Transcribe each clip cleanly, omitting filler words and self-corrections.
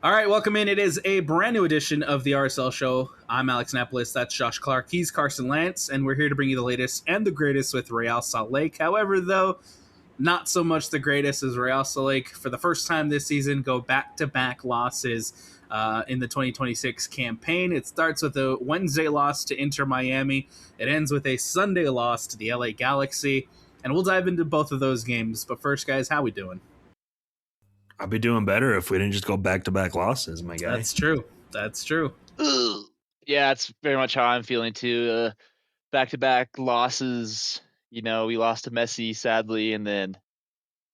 All right, welcome in. It is a brand new edition of the RSL Show. I'm Alex Napoles. That's Josh Clark. He's Carson Lantz, and we're here to bring you the latest and the greatest with Real Salt Lake. However, though, not so much the greatest as Real Salt Lake, for the first time this season, go back-to-back losses in the 2026 campaign. It starts with a Wednesday loss to Inter Miami. It ends with a Sunday loss to the LA Galaxy. And we'll dive into both of those games. But first, guys, how we doing? I'd be doing better if we didn't just go back-to-back losses, my guy. That's true. Yeah, it's very much how I'm feeling too. Back-to-back losses. You know, we lost to Messi, sadly, and then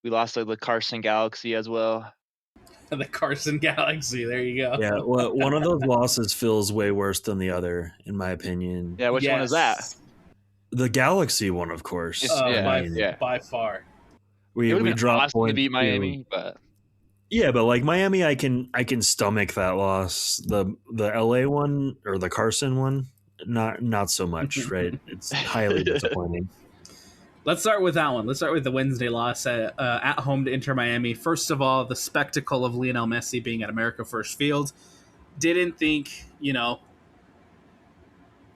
we lost to the Carson Galaxy as well. The Carson Galaxy. There you go. Yeah, well, one of those losses feels way worse than the other, in my opinion. Yeah, which one is that? The Galaxy one, of course. By far. We dropped awesome to beat Miami, but yeah, but like Miami, I can stomach that loss. The LA one or the Carson one, not so much, right? It's highly disappointing. Let's start with that one. Let's start with the Wednesday loss at home to Inter Miami. First of all, the spectacle of Lionel Messi being at America First Field. Didn't think,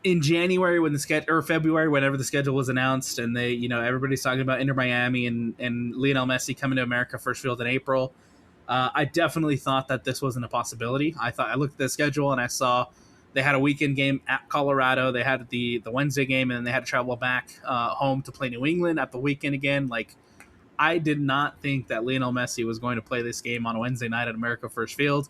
in January when or February, whenever the schedule was announced, and they, everybody's talking about Inter Miami and Lionel Messi coming to America First Field in April. I definitely thought that this wasn't a possibility. I looked at the schedule and I saw they had a weekend game at Colorado. They had the Wednesday game, and then they had to travel back home to play New England at the weekend again. Like, I did not think that Lionel Messi was going to play this game on a Wednesday night at America First Field.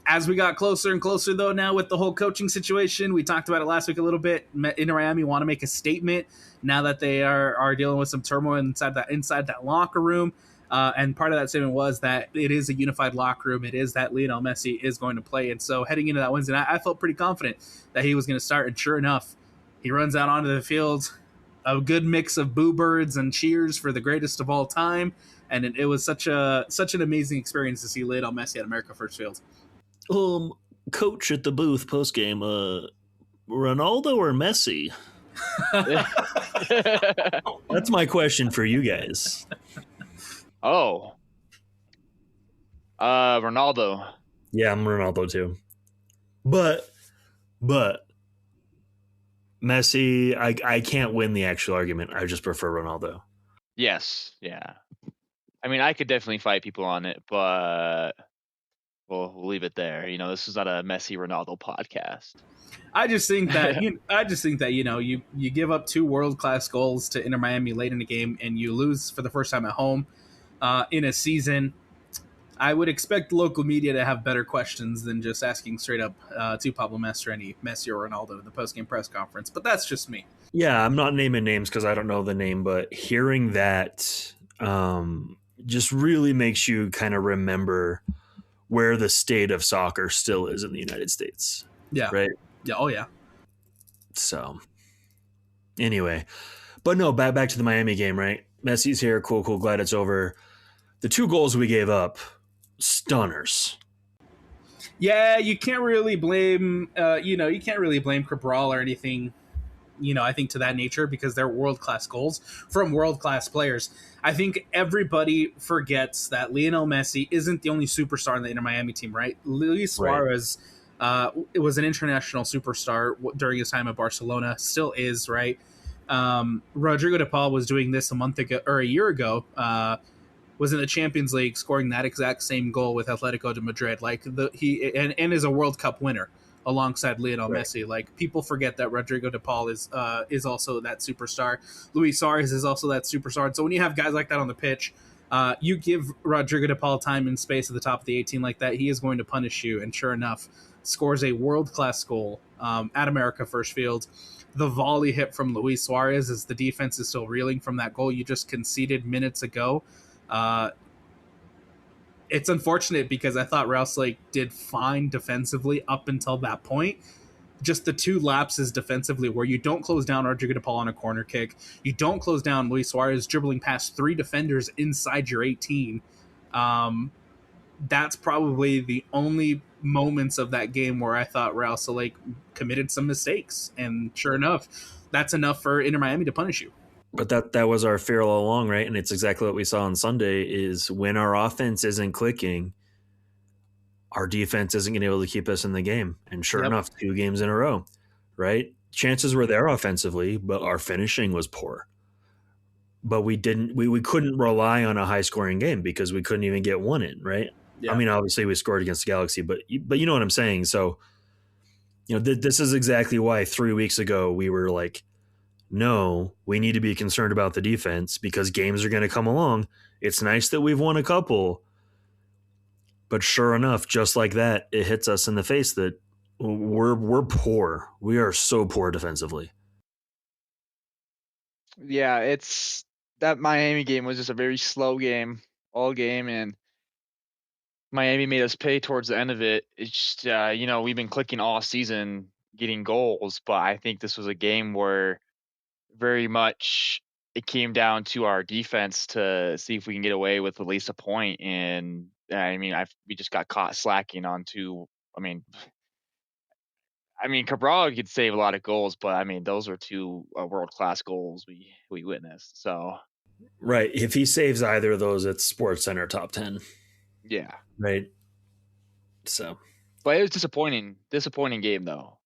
As we got closer and closer, though, now with the whole coaching situation, we talked about it last week a little bit. Inter Miami want to make a statement now that they are dealing with some turmoil inside that locker room. And part of that statement was that it is a unified locker room. It is that Lionel Messi is going to play. And so heading into that Wednesday night, I felt pretty confident that he was going to start. And sure enough, he runs out onto the field, a good mix of boo birds and cheers for the greatest of all time. And it was such an amazing experience to see Lionel Messi at America First Field. Coach at the booth post game, Ronaldo or Messi? That's my question for you guys. Oh. Ronaldo. Yeah, I'm Ronaldo too. But Messi, I can't win the actual argument. I just prefer Ronaldo. Yes, yeah. I mean, I could definitely fight people on it, but we'll leave it there. This is not a Messi Ronaldo podcast. I just think that you give up 2 world-class goals to Inter Miami late in the game, and you lose for the first time at home in a season. I would expect local media to have better questions than just asking straight up to Pablo Mastroeni, Messi or Ronaldo in the post-game press conference. But that's just me. Yeah, I'm not naming names because I don't know the name, but hearing that just really makes you kind of remember where the state of soccer still is in the United States. Yeah. Right? Yeah. Oh, yeah. So, anyway. But no, back to the Miami game, right? Messi's here. Cool. Glad it's over. The 2 goals we gave up, stunners. Yeah, you can't really blame, Cabral or anything, I think to that nature, because they're world-class goals from world-class players. I think everybody forgets that Lionel Messi isn't the only superstar in the Inter Miami team, right? Luis Suarez was an international superstar during his time at Barcelona, still is, right? Rodrigo de Paul was doing this a year ago, was in the Champions League scoring that exact same goal with Atletico de Madrid. Like and is a World Cup winner alongside Lionel Messi. Like, people forget that Rodrigo de Paul is also that superstar. Luis Suarez is also that superstar. And so when you have guys like that on the pitch, you give Rodrigo de Paul time and space at the top of the 18 like that, he is going to punish you. And sure enough, scores a world-class goal at America First Field. The volley hit from Luis Suarez as the defense is still reeling from that goal you just conceded minutes ago. It's unfortunate because I thought Real Salt Lake did fine defensively up until that point. Just the 2 lapses defensively where you don't close down Rodrigo de Paul on a corner kick. You don't close down Luis Suarez dribbling past 3 defenders inside your 18. That's probably the only moments of that game where I thought Real Salt Lake committed some mistakes. And sure enough, that's enough for Inter Miami to punish you. But that was our fear all along, right? And it's exactly what we saw on Sunday is when our offense isn't clicking, our defense isn't going to be able to keep us in the game. And sure Yep. enough, 2 games in a row, right? Chances were there offensively, but our finishing was poor. But we couldn't rely on a high scoring game because we couldn't even get one in, right? Yeah. I mean, obviously we scored against the Galaxy, but you know what I'm saying. So, this is exactly why 3 weeks ago we were like, no, we need to be concerned about the defense because games are going to come along. It's nice that we've won a couple, but sure enough, just like that, it hits us in the face that we're poor. We are so poor defensively. Yeah, it's that Miami game was just a very slow game all game, and Miami made us pay towards the end of it. It's just, we've been clicking all season getting goals, but I think this was a game where very much it came down to our defense to see if we can get away with at least a point. And I mean, we just got caught slacking onto. I mean, Cabral could save a lot of goals, but I mean, those are 2 world class goals we witnessed. So Right. If he saves either of those, it's Sports Center top 10. yeah, Right. So, but it was disappointing game though.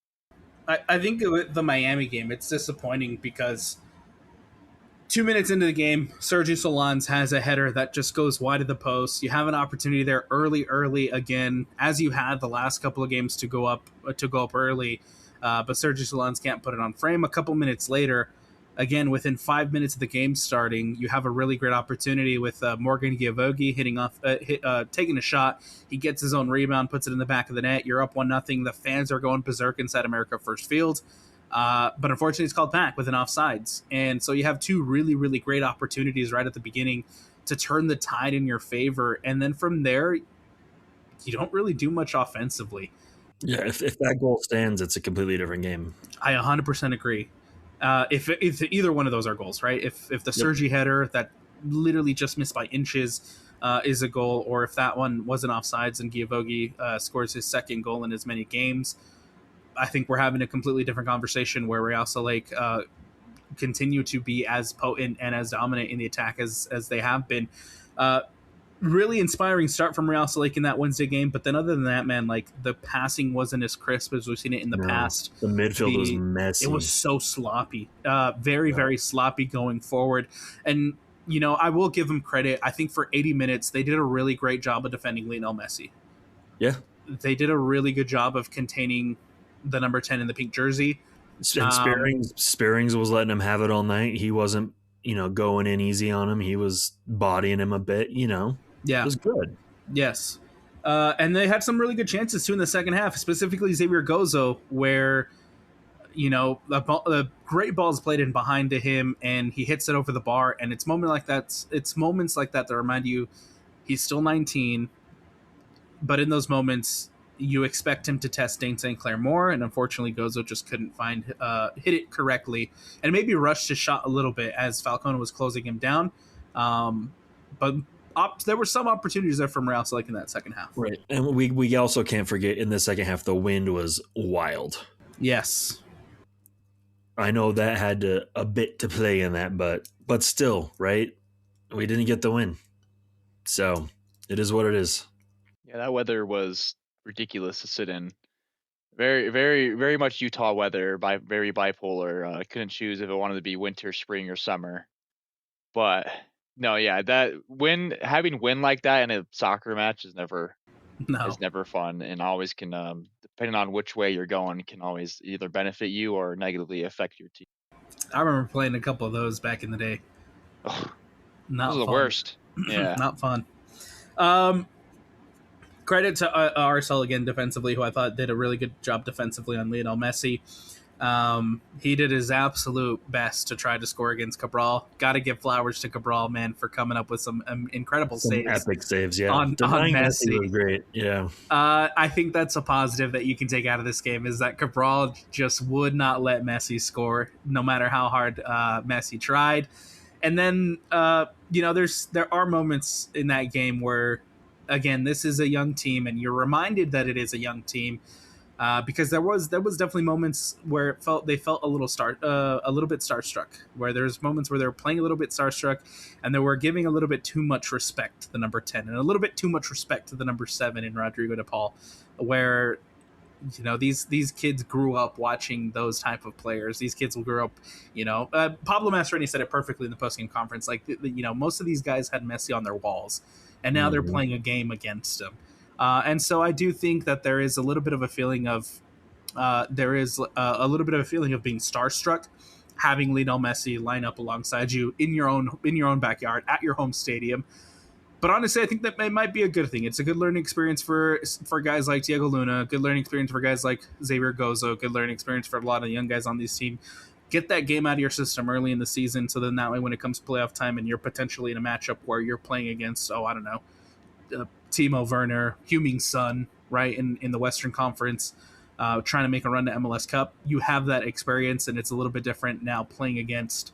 I think with the Miami game, it's disappointing because 2 minutes into the game, Sergio Solans has a header that just goes wide of the post. You have an opportunity there early again, as you had the last couple of games to go up early, but Sergio Solans can't put it on frame. A couple minutes later, again within 5 minutes of the game starting, you have a really great opportunity with Morgan Giavogi taking a shot. He gets his own rebound, puts it in the back of the net. You're up 1-0. The fans are going berserk inside America First Field. But unfortunately, it's called back with an offsides. And so you have 2 really, really great opportunities right at the beginning to turn the tide in your favor. And then from there, you don't really do much offensively. yeah, if that goal stands, it's a completely different game. I 100% agree. If either one of those are goals, right? If the Sergi header that literally just missed by inches is a goal, or if that one wasn't offsides and Giavogi scores his second goal in as many games, I think we're having a completely different conversation where Real Salt Lake continue to be as potent and as dominant in the attack as they have been. Really inspiring start from Real Salt Lake in that Wednesday game, but then other than that, man, like the passing wasn't as crisp as we've seen it in the past. The midfield was messy. It was so sloppy, very sloppy going forward. And I will give them credit. I think for 80 minutes they did a really great job of defending Lionel Messi. Yeah, they did a really good job of containing the number 10 in the pink jersey. And Spearings was letting him have it all night. He wasn't, going in easy on him. He was bodying him a bit, Yeah. It was good. Yes. And they had some really good chances too in the second half, specifically Xavier Gozo, where, the great ball is played in behind to him and he hits it over the bar. And it's moments like that that remind you he's still 19, but in those moments, you expect him to test Dane St. Clair more, and unfortunately Gozo just couldn't hit it correctly, and maybe rushed his shot a little bit as Falcone was closing him down. But there were some opportunities there from Real Salt Lake in that second half. Right, and we also can't forget in the second half the wind was wild. Yes. I know that had a bit to play in that, but still, right? We didn't get the win. So it is what it is. Yeah, that weather was ridiculous to sit in. Very, very, very much Utah weather, very bipolar. I couldn't choose if it wanted to be winter, spring, or summer. But no, yeah, having wind like that in a soccer match is never fun, and always can, depending on which way you're going, can always either benefit you or negatively affect your team. I remember playing a couple of those back in the day. Ugh, not those are the worst. Yeah, not fun. Credit to RSL again defensively, who I thought did a really good job defensively on Lionel Messi. He did his absolute best to try to score against Cabral. Got to give flowers to Cabral, man, for coming up with some incredible saves. Epic saves, yeah. On Messi was great, yeah. I think that's a positive that you can take out of this game is that Cabral just would not let Messi score, no matter how hard Messi tried. And then, there are moments in that game where, again, this is a young team, and you're reminded that it is a young team. because there was definitely moments where they felt a little bit starstruck, where there's moments where they were playing a little bit starstruck, and they were giving a little bit too much respect to the number 10 and a little bit too much respect to the number 7 in Rodrigo de Paul, where these kids grew up watching those type of players. These kids grew up, Pablo Mastroeni said it perfectly in the postgame conference. Like, most of these guys had Messi on their walls, and now they're playing a game against him. And so I do think that there is a little bit of a feeling of being starstruck, having Lionel Messi line up alongside you in your own backyard at your home stadium. But honestly, I think that it might be a good thing. It's a good learning experience for guys like Diego Luna, good learning experience for guys like Xavier Gozo, good learning experience for a lot of young guys on this team. Get that game out of your system early in the season, so then that way when it comes to playoff time and you're potentially in a matchup where you're playing against, Timo Werner, Heung-min Son, right, in the Western Conference, trying to make a run to MLS Cup, you have that experience, and it's a little bit different now playing against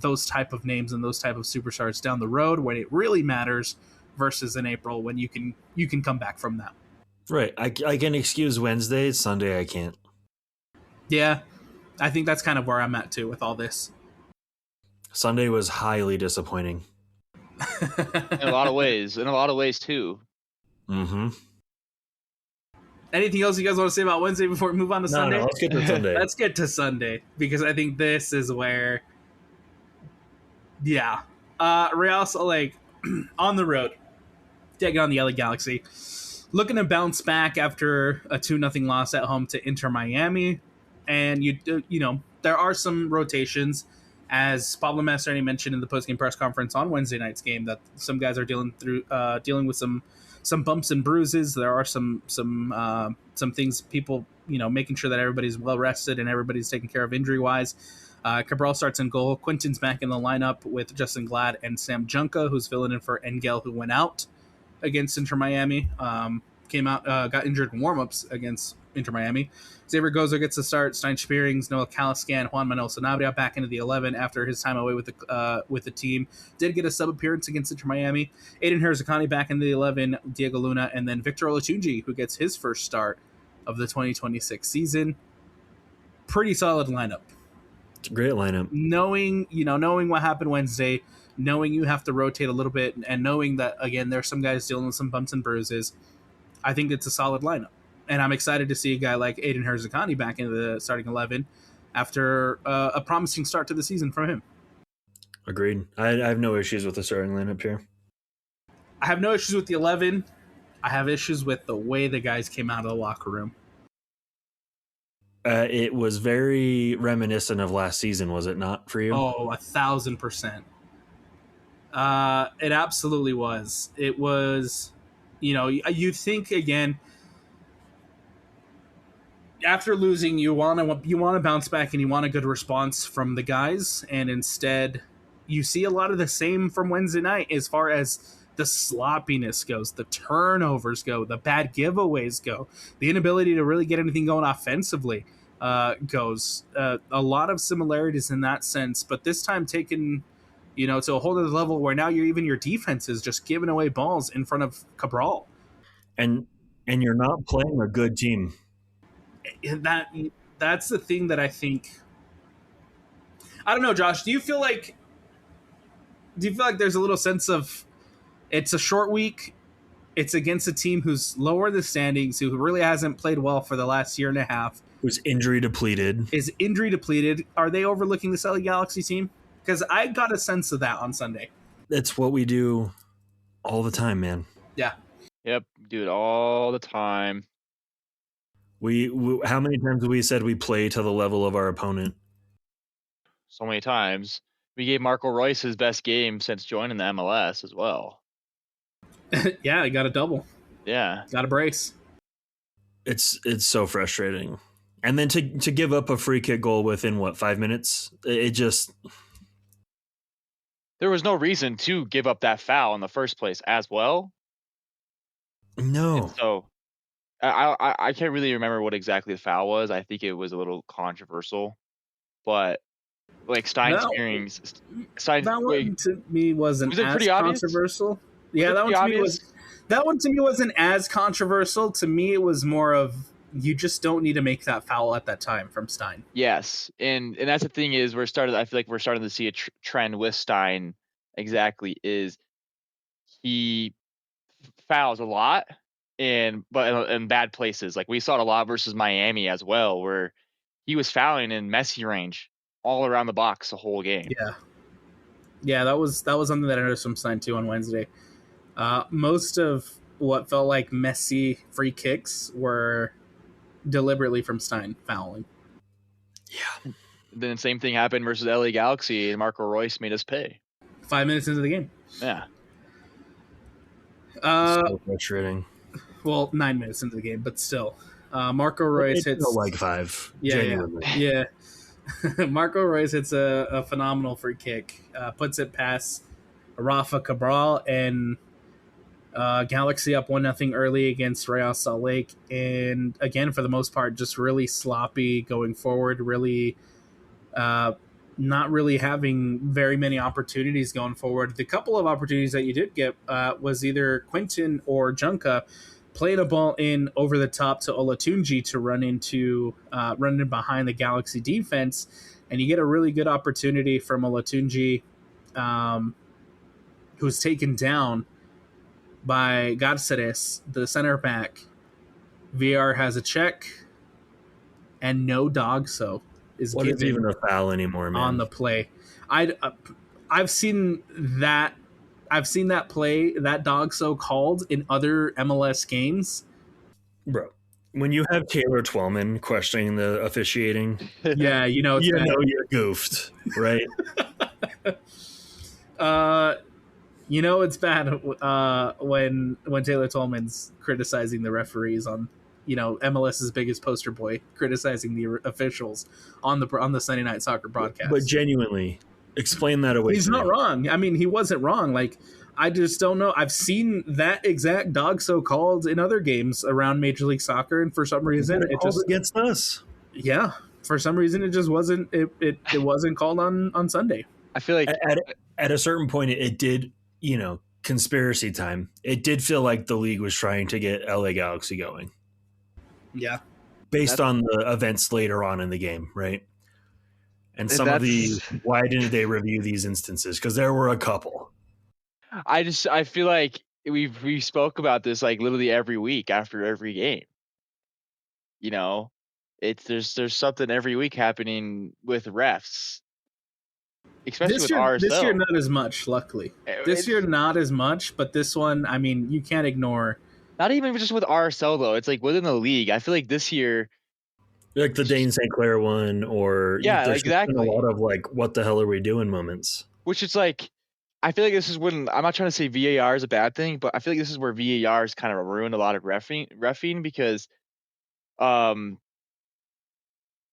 those type of names and those type of superstars down the road when it really matters versus in April when you can come back from that. Right. I can excuse Wednesday. Sunday I can't. Yeah, I think that's kind of where I'm at too with all this. Sunday was highly disappointing. In a lot of ways too. Mm-hmm. Anything else you guys want to say about Wednesday before we move on to Sunday? No, let's get to Sunday. Let's get to Sunday, because I think this is where, Real Salt Lake on the road, taking on the LA Galaxy, looking to bounce back after a 2-0 loss at home to Inter Miami, and there are some rotations, as Pablo Mastroeni mentioned in the postgame press conference on Wednesday night's game, that some guys are dealing with some bumps and bruises. There are some things, people, making sure that everybody's well rested and everybody's taken care of injury wise. Cabral starts in goal. Quinton's back in the lineup with Justin Glad and Sam Junka, who's filling in for Engel, who went out against Inter Miami. Got injured in warmups against Inter Miami. Xavier Gozo gets the start. Stein Spearings, Noah Caliscan, Juan Manuel Sanabria back into the 11 after his time away with the team. Did get a sub appearance against Inter Miami. Aiden Herzakani back into the 11. Diego Luna, and then Victor Olatunji, who gets his first start of the 2026 season. Pretty solid lineup. It's a great lineup. Knowing what happened Wednesday, knowing you have to rotate a little bit, and knowing that again there's some guys dealing with some bumps and bruises, I think it's a solid lineup. And I'm excited to see a guy like Aiden Herzakani back into the starting 11 after a promising start to the season from him. Agreed. I have no issues with the starting lineup here. I have no issues with the 11. I have issues with the way the guys came out of the locker room. It was very reminiscent of last season, was it not for you? Oh, 1,000%. It absolutely was. It was, you think again, after losing, you want to bounce back and you want a good response from the guys, and instead you see a lot of the same from Wednesday night as far as the sloppiness goes, the turnovers go, the bad giveaways go, the inability to really get anything going offensively goes. A lot of similarities in that sense, but this time taken, to a whole other level where now your defense is just giving away balls in front of Cabral. And you're not playing a good team. That's the thing that I think. I don't know, Josh. Do you feel like there's a little sense of it's a short week? It's against a team who's lower in the standings, who really hasn't played well for the last year and a half. Who's injury depleted. Are they overlooking this LA Galaxy team? Because I got a sense of that on Sunday. That's what we do all the time, man. Yeah. Yep, do it all the time. We how many times have we said we play to the level of our opponent? So many times. We gave Marco Royce his best game since joining the MLS as well. Yeah, he got a double. Yeah. Got a brace. It's so frustrating. And then to give up a free kick goal within 5 minutes, it just... There was no reason to give up that foul in the first place as well. No. And so I can't really remember what exactly the foul was. I think it was a little controversial, but like Stein Spearings, that one to me wasn't as controversial. Yeah, that one to me wasn't as controversial. To me, it was more of you just don't need to make that foul at that time from Stein. Yes, and that's the thing is I feel like we're starting to see a trend with Stein. Exactly, is he fouls a lot, but in bad places. Like we saw it a lot versus Miami as well, where he was fouling in Messi range all around the box the whole game. Yeah, that was something that I noticed from Stein too on Wednesday. Most of what felt like Messi free kicks were deliberately from Stein fouling. Yeah. Then the same thing happened versus LA Galaxy, and Marco Reus made us pay. 5 minutes into the game. Yeah. So frustrating. Well, 9 minutes into the game, but still. Marco Reus hits... like 5. Yeah, genuinely. yeah. Marco Reus hits a phenomenal free kick. Puts it past Rafa Cabral, and Galaxy up 1-0 early against Real Salt Lake. And again, for the most part, just really sloppy going forward, really not really having very many opportunities going forward. The couple of opportunities that you did get was either Quinton or Junka playing a ball in over the top to Olatunji to run in behind the Galaxy defense, and you get a really good opportunity from Olatunji, who's taken down by Garceres, the center back. VR has a check, and no dog so is what given is even a foul anymore, man? on the play. I've seen that play, that dog so called, in other MLS games. Bro, when you have Taylor Twellman questioning the officiating, Yeah, you know you're goofed, right? It's bad when Taylor Twellman's criticizing the referees on, MLS's biggest poster boy, criticizing the officials on the Sunday Night Soccer broadcast. But genuinely, explain that away. He's not wrong. I mean, he wasn't wrong. Like, I just don't know. I've seen that exact dog so called in other games around Major League Soccer, and for some reason it just against us. Yeah, for some reason it just wasn't. It wasn't called on Sunday. I feel like at a certain point it did. Conspiracy time. It did feel like the league was trying to get LA Galaxy going. Yeah, based on the events later on in the game, right? And some of the why didn't they review these instances? Because there were a couple. I feel like we spoke about this like literally every week after every game. There's something every week happening with refs, especially with RSL. This year not as much, luckily. This year not as much, but this one, I mean, you can't ignore. Not even just with RSL though. It's like within the league. I feel like this year, like the Dane St. Clair one, or there's exactly a lot of like, what the hell are we doing moments. Which is like, I feel like this is when, I'm not trying to say VAR is a bad thing, but I feel like this is where VAR has kind of ruined a lot of reffing because, center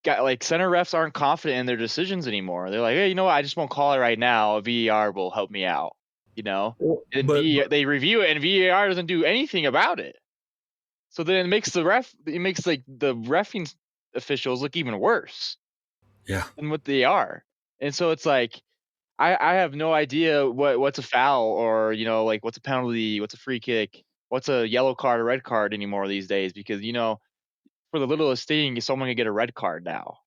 refs aren't confident in their decisions anymore. They're like, hey, you know what? I just won't call it right now. VAR will help me out. They review it, and VAR doesn't do anything about it. So then it makes the reffing officials look even worse. Yeah. Than what they are. And so it's like, I have no idea what's a foul or, what's a penalty, what's a free kick, what's a yellow card or red card anymore these days, because, for the littlest thing, someone can get a red card now.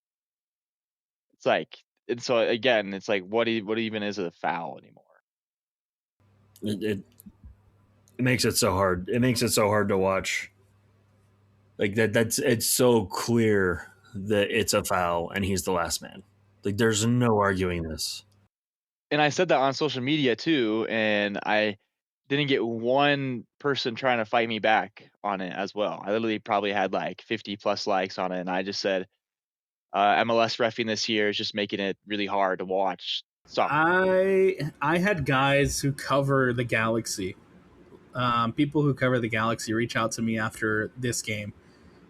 It's like, and so again, it's like, what even is a foul anymore? It makes it so hard. It makes it so hard to watch. Like it's so clear that it's a foul and he's the last man. Like there's no arguing this. And I said that on social media too, and I didn't get one person trying to fight me back on it as well. I literally probably had like 50 plus likes on it, and I just said MLS reffing this year is just making it really hard to watch soccer. I had guys who cover the Galaxy, people who cover the Galaxy, reach out to me after this game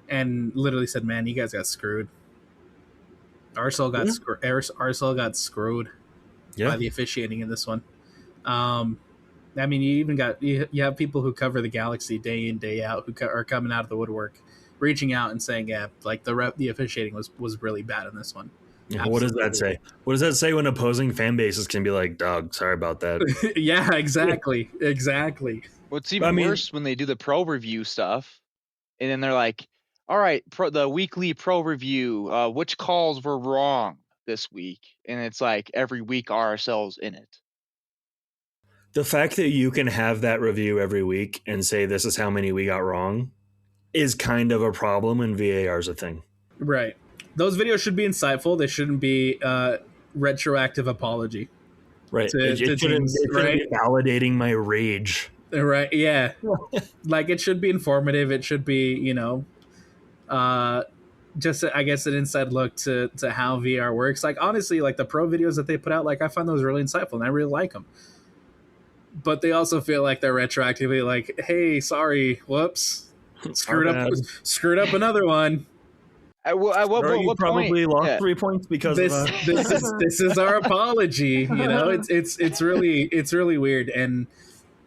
and literally said, "Man, you guys got screwed. RSL got screwed by the officiating in this one." I mean, you have people who cover the Galaxy day in, day out, who are coming out of the woodwork, reaching out and saying, "Yeah, like the officiating was really bad in this one." Yeah, what does that say? What does that say when opposing fan bases can be like, "Dog, sorry about that." Yeah, exactly. What's even worse when they do the pro review stuff, and then they're like, All right, the weekly pro review. Which calls were wrong this week? And it's like every week RSL's in it. The fact that you can have that review every week and say this is how many we got wrong is kind of a problem when VAR is a thing. Right. Those videos should be insightful. They shouldn't be retroactive apology. Right. It shouldn't be validating my rage. Right. Yeah. Like it should be informative. It should be, just I guess an inside look to how VR works. Like honestly, like the pro videos that they put out, like I find those really insightful and I really like them. But they also feel like they're retroactively like, hey, sorry, whoops, screwed up another one. At what probably point? lost 3 points because this is our apology. It's really weird, and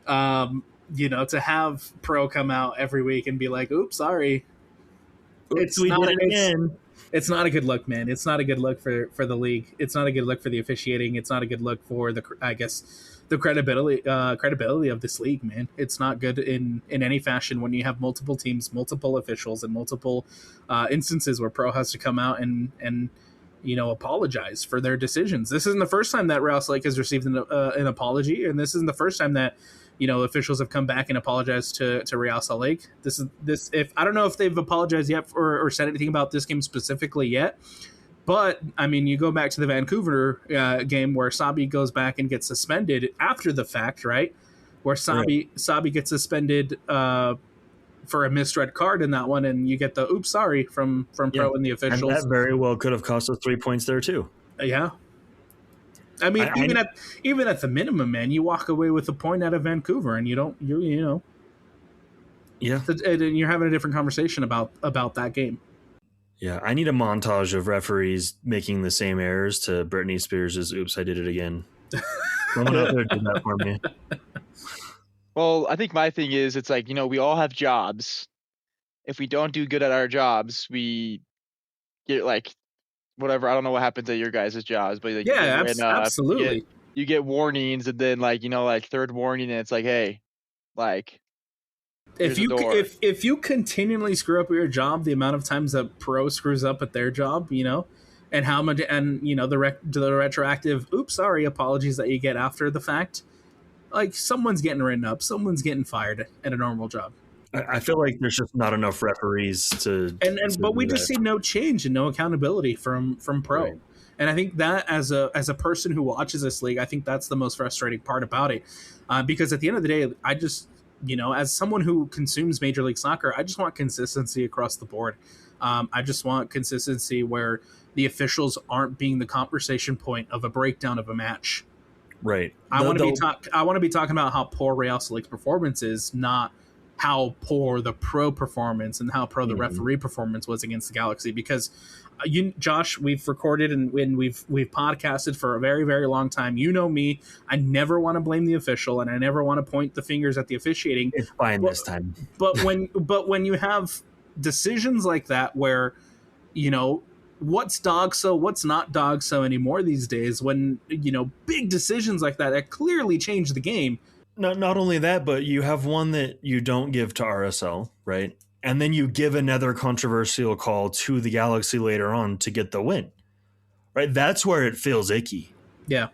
to have pro come out every week and be like, oops, sorry. It's not a good look, man. It's not a good look for the league. It's not a good look for the officiating. It's not a good look for the credibility of this league, man. It's not good in any fashion when you have multiple teams, multiple officials, and multiple instances where pro has to come out and apologize for their decisions. This isn't the first time that Real Salt Lake has received an apology, and this isn't the first time that officials have come back and apologized to Real Salt Lake. If I don't know if they've apologized yet or said anything about this game specifically yet, but I mean, you go back to the Vancouver game where Sabi goes back and gets suspended after the fact, right? Where Sabi gets suspended for a misread card in that one, and you get the oops, sorry from pro and the officials. And that very well could have cost us 3 points there too. Yeah. I mean, even at the minimum, man, you walk away with a point out of Vancouver, and and you're having a different conversation about that game. Yeah, I need a montage of referees making the same errors to Britney Spears' "Oops, I Did It Again." Someone out there did that for me. Well, I think my thing is, it's like we all have jobs. If we don't do good at our jobs, we get like whatever. I don't know what happens at your guys' jobs, but like, absolutely. You get warnings, and then like third warning, and it's like, hey, like if you continually screw up at your job, the amount of times that pro screws up at their job, and how much, and the retroactive oops, sorry apologies that you get after the fact, like someone's getting written up, someone's getting fired at a normal job. I feel like there's just not enough referees but we just see no change and no accountability from pro. Right. And I think that as a person who watches this league, I think that's the most frustrating part about it, because at the end of the day, I just as someone who consumes Major League Soccer, I just want consistency across the board. I just want consistency where the officials aren't being the conversation point of a breakdown of a match. Right. I want to be talking about how poor Real Salt Lake's performance is, not how poor the pro performance and how pro the referee performance was against the Galaxy. Because Josh, we've recorded and we've podcasted for a very, very long time. You know me, I never want to blame the official and I never want to point the fingers at the officiating. It's fine this time. But when you have decisions like that where what's dog so, what's not dog so anymore these days, when big decisions like that clearly change the game. Not only that, but you have one that you don't give to RSL, right? And then you give another controversial call to the Galaxy later on to get the win, right? That's where it feels icky. Yeah.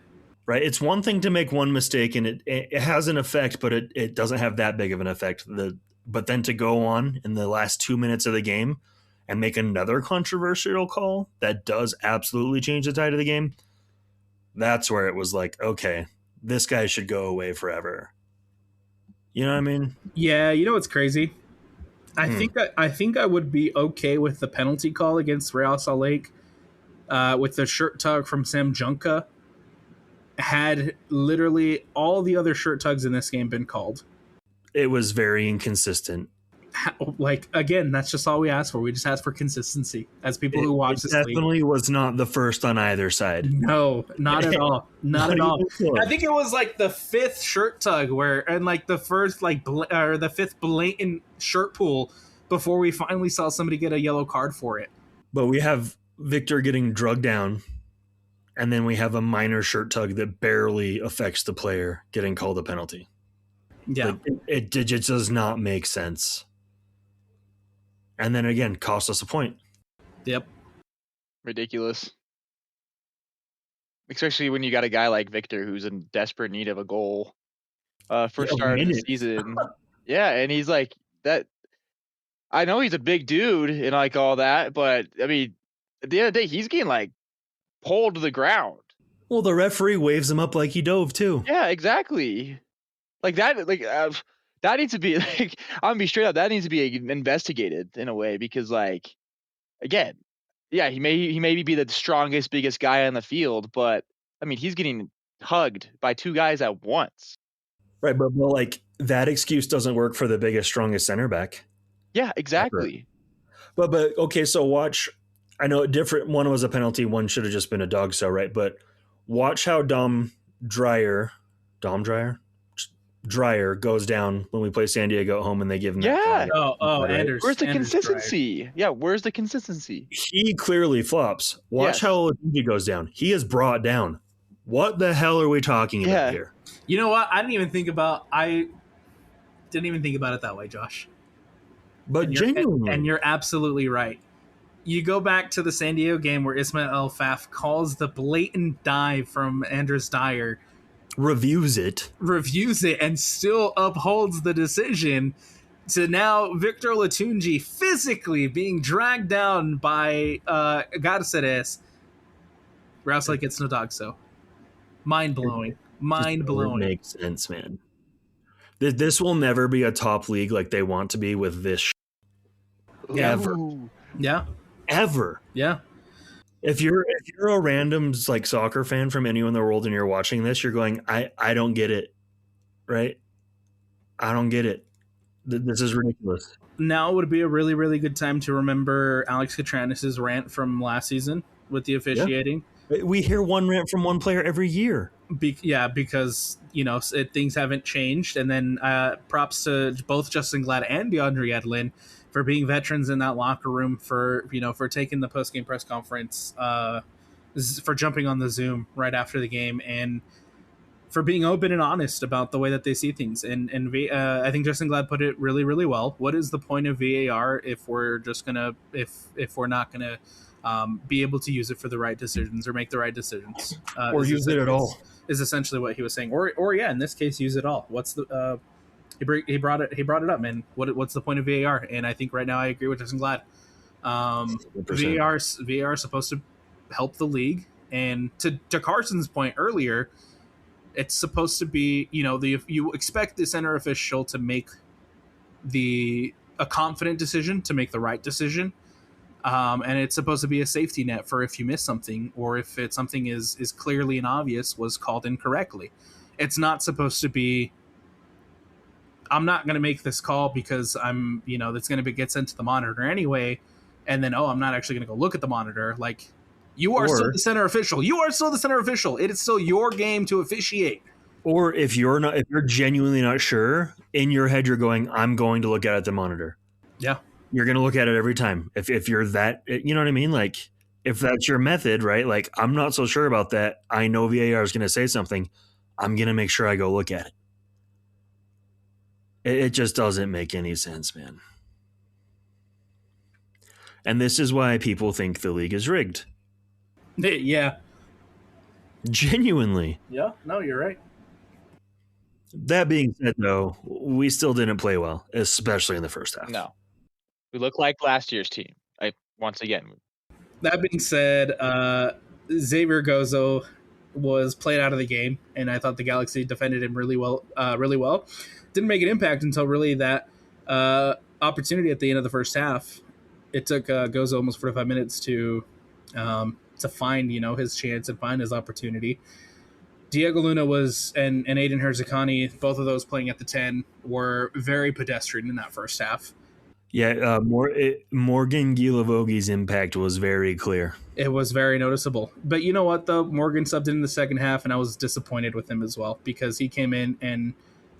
Right? It's one thing to make one mistake and it has an effect, but it doesn't have that big of an effect. But then to go on in the last 2 minutes of the game and make another controversial call that does absolutely change the tide of the game, that's where it was like, okay, this guy should go away forever. You know what I mean? Yeah, what's crazy? I think I would be okay with the penalty call against Real Salt Lake with the shirt tug from Sam Junka had literally all the other shirt tugs in this game been called. It was very inconsistent. Like, again, that's just all we ask for. We just ask for consistency as people who watch this league. It definitely was not the first on either side. No, not at all. Not at all. I think it was like the fifth shirt tug and like the first or the fifth blatant shirt pull before we finally saw somebody get a yellow card for it. But we have Victor getting drugged down, and then we have a minor shirt tug that barely affects the player getting called a penalty. Yeah. It just does not make sense. and then again cost us a point. Yep. Ridiculous. Especially when you got a guy like Victor who's in desperate need of a goal. First start of the season. Yeah, and he's like that. I know he's a big dude and like all that, but I mean, at the end of the day, he's getting like pulled to the ground. Well, the referee waves him up like he dove too. Yeah, exactly. Like that. That needs to be like. I'm gonna be straight up. That needs to be investigated in a way because like, again, yeah, he may be the strongest, biggest guy on the field, but I mean, he's getting hugged by two guys at once. Right, but like that excuse doesn't work for the biggest, strongest center back. Yeah, exactly. Ever. But okay, so watch. I know different. One was a penalty. One should have just been a dog show, right? But watch how Dom Dreyer goes down when we play San Diego at home and they give him that. Anders. Where's the Anders consistency? Dreyer. Yeah, where's the consistency? He clearly flops. Watch how he goes down. He is brought down. What the hell are we talking about here? You know what? I didn't even think about it that way, Josh. But genuinely. And you're absolutely right. You go back to the San Diego game where Ismail El-Faf calls the blatant dive from Anders Dyer. Reviews it, and still upholds the decision to now Victor Latunji physically being dragged down by Garceres. Rouse like it's no dog, so. Mind-blowing. Mind-blowing. Makes sense, man. This will never be a top league like they want to be with this ever. Yeah. Ever. Yeah. If you're a random like soccer fan from anywhere in the world and you're watching this, you're going, I don't get it. Right? I don't get it. This is ridiculous. Now would be a really, really good time to remember Alex Katranis' rant from last season with the officiating. Yeah. We hear one rant from one player every year. Because things haven't changed, and then props to both Justin Glad and DeAndre Edlin for being veterans in that locker room, for taking the post-game press conference, for jumping on the Zoom right after the game, and for being open and honest about the way that they see things. And I think Justin Glad put it really, really well. What is the point of VAR if we're not gonna be able to use it for the right decisions or make the right decisions, or use it at all? Is essentially what he was saying, or in this case, use it all. What's the he brought it up, man. What's the point of VAR? And I think right now I agree with Justin Glad. VAR is supposed to help the league, and to Carson's point earlier, it's supposed to be you expect the center official to make a confident decision, to make the right decision. And it's supposed to be a safety net for if you miss something, or if something is clearly and obvious was called incorrectly. It's not supposed to be, I'm not going to make this call because I'm, that's going to get sent to the monitor anyway. And then, I'm not actually going to go look at the monitor. Like, you are still the center official. It is still your game to officiate. Or if you're genuinely not sure, in your head, you're going, I'm going to look at the monitor. Yeah. You're going to look at it every time. If you're that, you know what I mean? Like, if that's your method, right? Like, I'm not so sure about that. I know VAR is going to say something. I'm going to make sure I go look at it. It just doesn't make any sense, man. And this is why people think the league is rigged. Yeah. Genuinely. Yeah, no, you're right. That being said, though, we still didn't play well, especially in the first half. No. We look like last year's team. Once again. That being said, Xavier Gozo was played out of the game, and I thought the Galaxy defended him really well. Didn't make an impact until really that opportunity at the end of the first half. It took Gozo almost 45 minutes to find his chance and find his opportunity. Diego Luna and Aiden Herzakani, both of those playing at the 10, were very pedestrian in that first half. Yeah, Morgan Gilavogi's impact was very clear. It was very noticeable. But you know what, though? Morgan subbed in the second half, and I was disappointed with him as well, because he came in and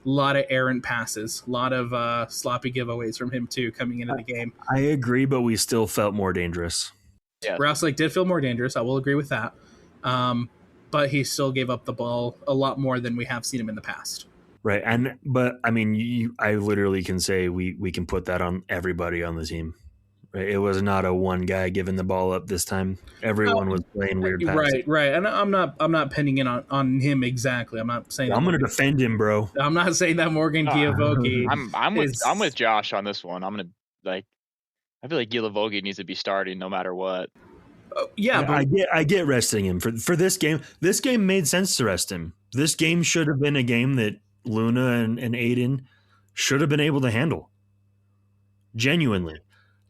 a lot of errant passes, a lot of sloppy giveaways from him, too, coming into the game. I agree, but we still felt more dangerous. Yeah. Rouselik did feel more dangerous. I will agree with that. But he still gave up the ball a lot more than we have seen him in the past. Right, but I mean, I literally can say we can put that on everybody on the team. Right? It was not a one guy giving the ball up this time. Everyone was playing weird passes. Right. And I'm not pinning it on him exactly. I'm not saying I'm going to defend him, bro. I'm not saying that Morgan Giavogi. I'm with Josh on this one. I feel like Giavogi needs to be starting no matter what. Yeah, but I get resting him for this game. This game made sense to rest him. This game should have been a game that Luna and Aiden should have been able to handle. Genuinely.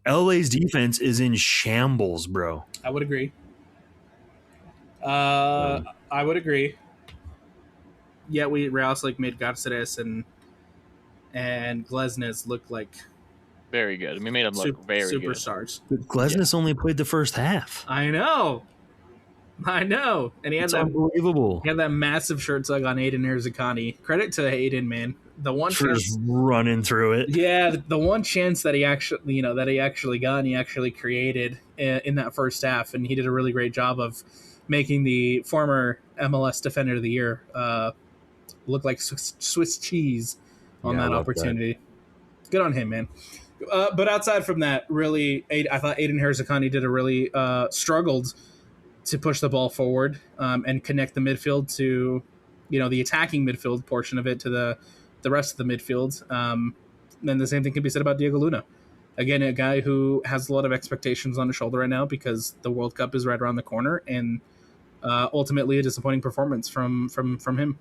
LA's defense is in shambles, bro. I would agree. I would agree. Yeah, Real like made Garceres and Glesnes look like very good. We made them look very superstars. Good. Glesnes only played the first half. I know, and he had unbelievable. He had that massive shirt tug on Aiden Herzakani. Credit to Aiden, man. The one for chance, just running through it. Yeah, the one chance that he actually got, and he actually created in that first half, and he did a really great job of making the former MLS Defender of the Year look like Swiss cheese on that opportunity. That. Good on him, man. But outside from that, really, I thought Aiden Herzakani did a really struggled to push the ball forward and connect the midfield to, the attacking midfield portion of it to the rest of the midfield. Then the same thing can be said about Diego Luna. Again, a guy who has a lot of expectations on his shoulder right now because the World Cup is right around the corner, and ultimately a disappointing performance from him.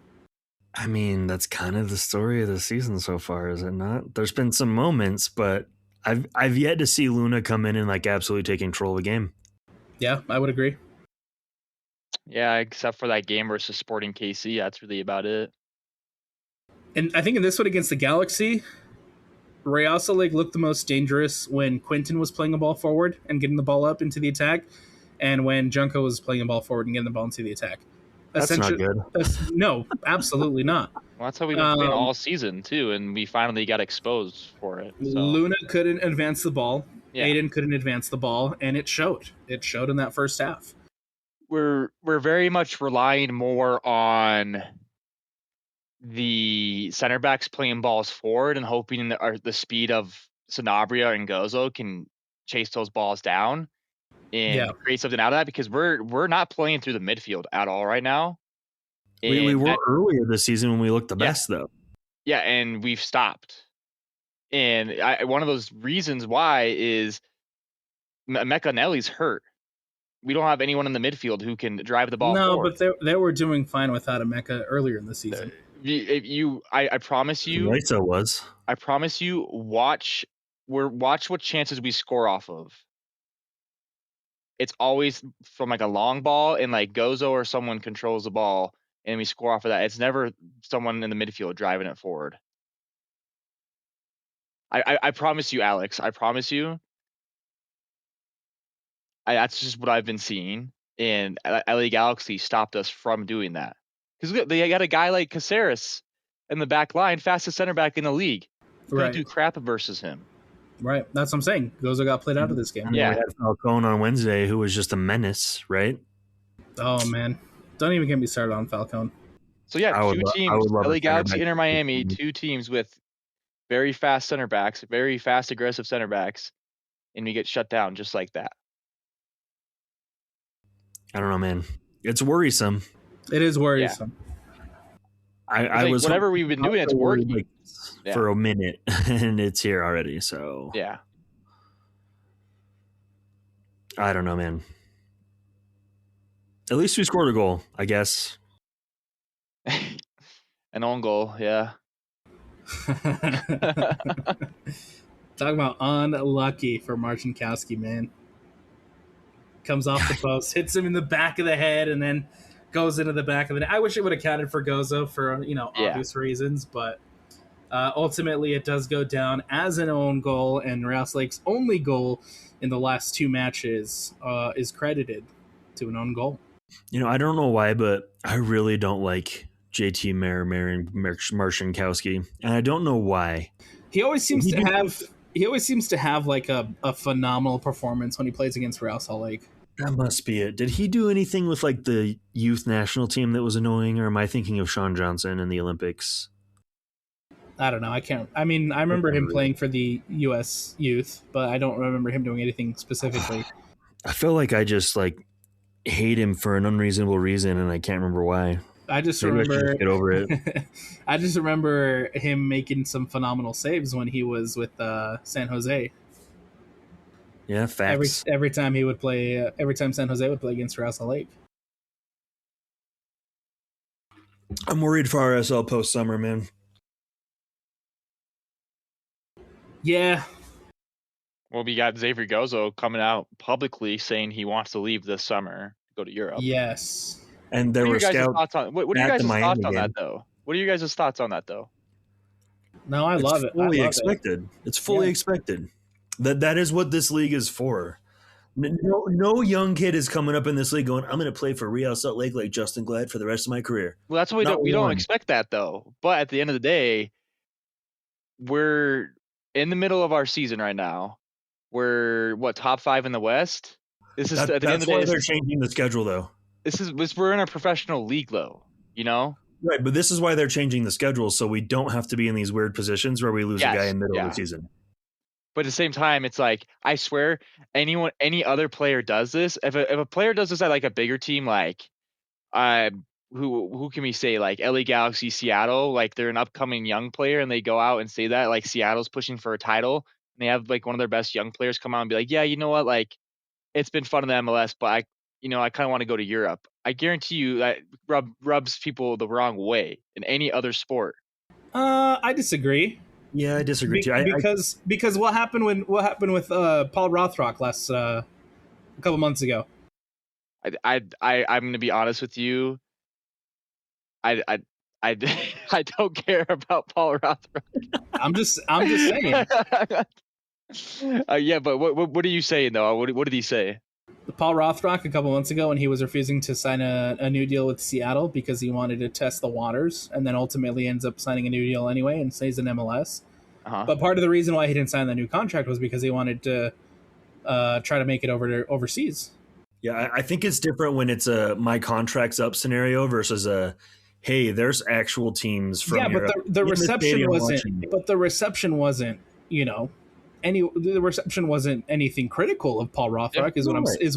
I mean, that's kind of the story of the season so far, is it not? There's been some moments, but I've yet to see Luna come in and like absolutely take control of the game. Yeah, I would agree. Yeah, except for that game versus Sporting KC, that's really about it. And I think in this one against the Galaxy, Real Salt looked the most dangerous when Quinton was playing a ball forward and getting the ball up into the attack, and when Junko was playing a ball forward and getting the ball into the attack. That's not good. No, absolutely not. Well, that's how we've been playing all season, too, and we finally got exposed for it. So. Luna couldn't advance the ball. Yeah. Aiden couldn't advance the ball, and it showed. It showed in that first half. We're very much relying more on the center backs playing balls forward and hoping the speed of Sanabria and Gozo can chase those balls down and create something out of that, because we're not playing through the midfield at all right now. We were earlier this season when we looked the best, though. Yeah, and we've stopped. And one of those reasons why is Mecanelli's hurt. We don't have anyone in the midfield who can drive the ball forward. But they were doing fine without Emeka earlier in the season. I promise you. Leitza was. I promise you, watch what chances we score off of. It's always from like a long ball, and like Gozo or someone controls the ball, and we score off of that. It's never someone in the midfield driving it forward. I promise you, Alex. I promise you. That's just what I've been seeing, and LA Galaxy stopped us from doing that. Because they got a guy like Caceres in the back line, fastest center back in the league. Couldn't do crap versus him. Right, that's what I'm saying. Gozo got played out of this game. We had Falcone on Wednesday, who was just a menace, right? Oh man, don't even get me started on Falcone. So yeah, two teams: LA Galaxy, Inter Miami. Two teams with very fast center backs, very fast, aggressive center backs, and we get shut down just like that. I don't know, man. It's worrisome. It is worrisome. Yeah. I was whatever we've been doing, it's working for a minute, and it's here already. So yeah, I don't know, man. At least we scored a goal, I guess. An own goal, yeah. Talking about unlucky for Marcinkowski, man. Comes off the post, hits him in the back of the head, and then goes into the back of the net. I wish it would have counted for Gozo for obvious reasons, but ultimately it does go down as an own goal, and Real Lake's only goal in the last two matches is credited to an own goal. I don't know why, but I really don't like JT Marcinkowski, and I don't know why. He always seems to have like a phenomenal performance when he plays against Real Salt Lake. That must be it. Did he do anything with like the youth national team that was annoying, or am I thinking of Sean Johnson in the Olympics? I don't know. I can't. I mean, I remember him playing for the U.S. youth, but I don't remember him doing anything specifically. I feel like I just like hate him for an unreasonable reason, and I can't remember why. I just Maybe I should remember just get over it. I just remember him making some phenomenal saves when he was with San Jose. Yeah, facts. Every time he would play, every time San Jose would play against RSL Lake. I'm worried for RSL post summer, man. Yeah. Well, we got Xavier Gozo coming out publicly saying he wants to leave this summer to go to Europe. Yes. And there What are were your guys' scouts. thoughts on what are your at the guys' Miami thoughts on game. that though? What are your guys' thoughts on that though? No, I love it. I Fully love expected. It's fully Yeah. expected. That is what this league is for. No young kid is coming up in this league going, I'm going to play for Real Salt Lake like Justin Glad for the rest of my career. Well, that's what we don't expect that though. But at the end of the day, we're in the middle of our season right now. We're top 5 in the West. This is at the end of That's the day. why they're changing the schedule, though. We're in a professional league, though. You know, right? But this is why they're changing the schedule, so we don't have to be in these weird positions where we lose a guy in the middle of the season. But at the same time, it's like I swear, any other player does this. If a player does this at like a bigger team, like who can we say, like LA Galaxy, Seattle, like they're an upcoming young player, and they go out and say that like Seattle's pushing for a title, and they have like one of their best young players come out and be like, yeah, you know what, like it's been fun in the MLS, but I kind of want to go to Europe. I guarantee you that rubs people the wrong way in any other sport. I disagree. Yeah, I disagree too. Because what happened with Paul Rothrock last a couple months ago? I'm going to be honest with you. I don't care about Paul Rothrock. I'm just saying. Yeah, but what are you saying though? What did he say? Paul Rothrock a couple months ago when he was refusing to sign a new deal with Seattle because he wanted to test the waters, and then ultimately ends up signing a new deal anyway and stays in MLS. Uh-huh. But part of the reason why he didn't sign the new contract was because he wanted to try to make it over to overseas. Yeah, I think it's different when it's a my contract's up scenario versus a hey, there's actual teams from Europe. But the reception wasn't. But the reception wasn't. The reception wasn't anything critical of Paul Rothrock. Is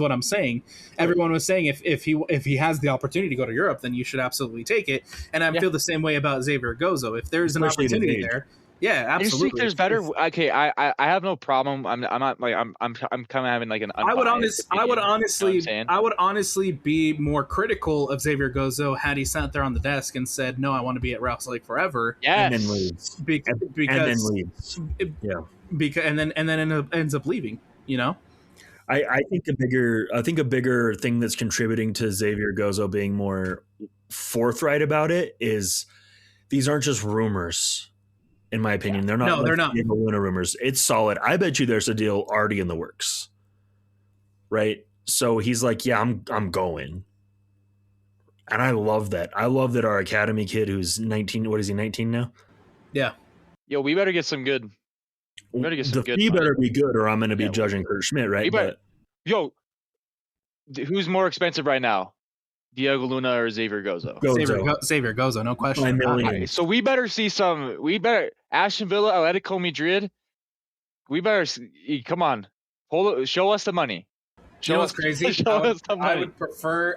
what I'm saying. Everyone was saying if he has the opportunity to go to Europe, then you should absolutely take it. And I feel the same way about Xavier Gozo. If there's an opportunity there, yeah, absolutely. You think there's better? Okay, I have no problem. I'm not like I'm kind of having like an. I would honestly be more critical of Xavier Gozo had he sat there on the desk and said, "No, I want to be at RSL Lake forever." Yes. And then leaves. And then ends up leaving. I think a bigger thing that's contributing to Xavier Gozo being more forthright about it is these aren't just rumors. In my opinion, they're not. No, they're not. Luna rumors. It's solid. I bet you there's a deal already in the works, right? So he's like, "Yeah, I'm going," and I love that. I love that our academy kid, who's 19. What is he? 19 now? Yeah. Yo, we better get some good. We better get some good. He better be good, or I'm going to be judging Kurt Schmidt, right? Yo, who's more expensive right now? Diego Luna or Xavier Gozo? Xavier Gozo, no question. Right, so we better see some. Aston Villa, Atletico Madrid. We better come on. Show us the money. Show us crazy. Show us the money. I would prefer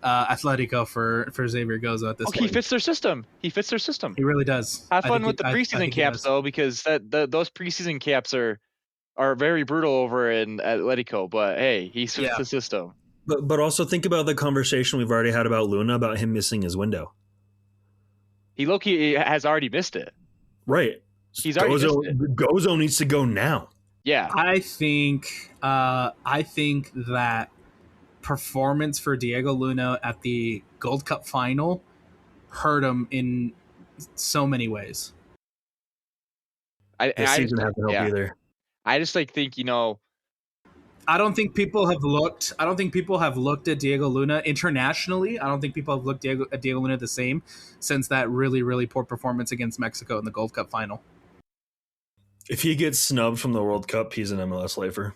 Atletico for Xavier Gozo at this point. He fits their system. He really does. Have fun with the preseason camps though, because those preseason camps are very brutal over in Atletico. But hey, he fits the system. But also think about the conversation we've already had about Luna about him missing his window. He has already missed it. Right. He's already missed it. Gozo needs to go now. Yeah. I think that performance for Diego Luna at the Gold Cup final hurt him in so many ways. This season hasn't helped either. I just think I don't think people have looked at Diego Luna internationally. I don't think people have looked at Diego Luna the same since that really, really poor performance against Mexico in the Gold Cup final. If he gets snubbed from the World Cup, he's an MLS lifer.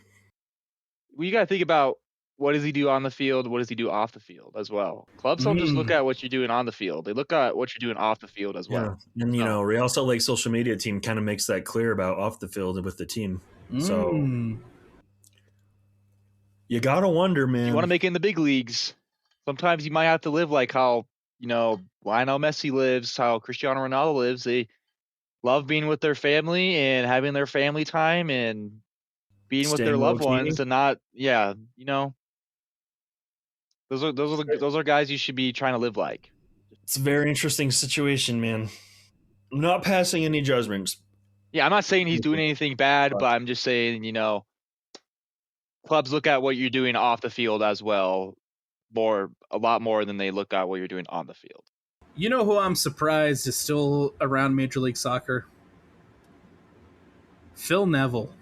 Well, you got to think about what does he do on the field? What does he do off the field as well? Clubs don't just look at what you're doing on the field; they look at what you're doing off the field as well. And Real Salt Lake social media team kind of makes that clear about off the field with the team. So you gotta wonder, man. You want to make it in the big leagues. Sometimes you might have to live like how Lionel Messi lives, how Cristiano Ronaldo lives. They love being with their family and having their family time and being with their loved ones, and not, those are guys you should be trying to live like. It's a very interesting situation, man. I'm not passing any judgments. Yeah, I'm not saying he's doing anything bad, but I'm just saying, clubs look at what you're doing off the field as well, a lot more than they look at what you're doing on the field. You know who I'm surprised is still around Major League Soccer? Phil Neville,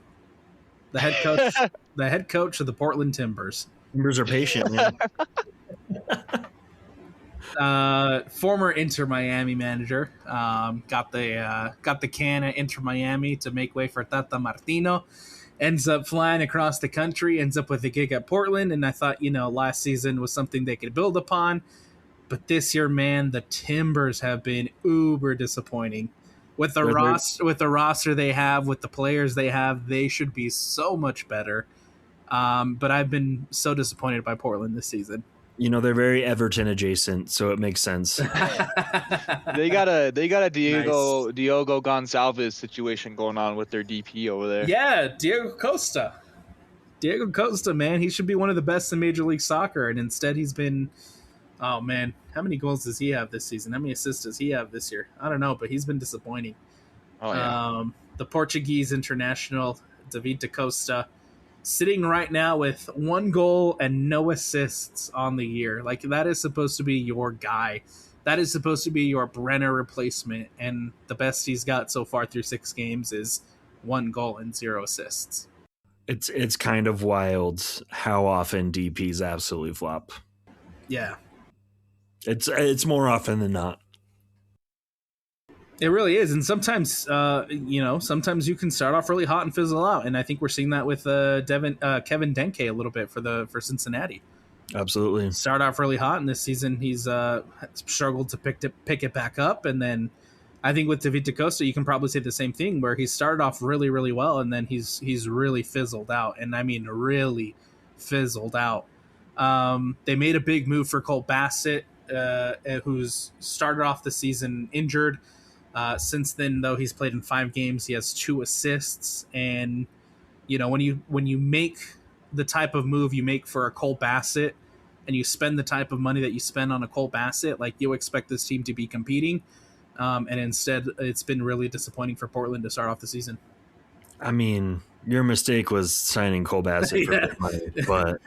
the head coach, the head coach of the Portland Timbers. Timbers are patient, man. Former Inter Miami manager, got the can at Inter Miami to make way for Tata Martino. Ends up flying across the country, ends up with a gig at Portland, and I thought, last season was something they could build upon. But this year, man, the Timbers have been uber disappointing. With the roster they have, with the players they have, they should be so much better. But I've been so disappointed by Portland this season. They're very Everton adjacent, so it makes sense. They got a Diogo Gonçalves situation going on with their DP over there. Yeah, Diego Costa. Diego Costa, man, he should be one of the best in Major League Soccer, and instead he's been, oh man, how many goals does he have this season? How many assists does he have this year? I don't know, but he's been disappointing. Oh yeah. The Portuguese international David da Costa, sitting right now with 1 goal and no assists on the year. Like, that is supposed to be your guy. That is supposed to be your Brenner replacement. And the best he's got so far through 6 games is 1 goal and 0 assists. It's kind of wild how often DPs absolutely flop. Yeah. It's more often than not. It really is, and sometimes, sometimes you can start off really hot and fizzle out, and I think we're seeing that with Kevin Denke a little bit for Cincinnati. Absolutely, start off really hot, and this season he's struggled to pick it back up, and then I think with David da Costa, you can probably say the same thing, where he started off really, really well, and then he's really fizzled out, and I mean really fizzled out. They made a big move for Cole Bassett, who's started off the season injured. Since then, though, he's played in 5 games. He has 2 assists, and when you make the type of move you make for a Cole Bassett, and you spend the type of money that you spend on a Cole Bassett, like, you expect this team to be competing, and instead, it's been really disappointing for Portland to start off the season. I mean, your mistake was signing Cole Bassett for money, but.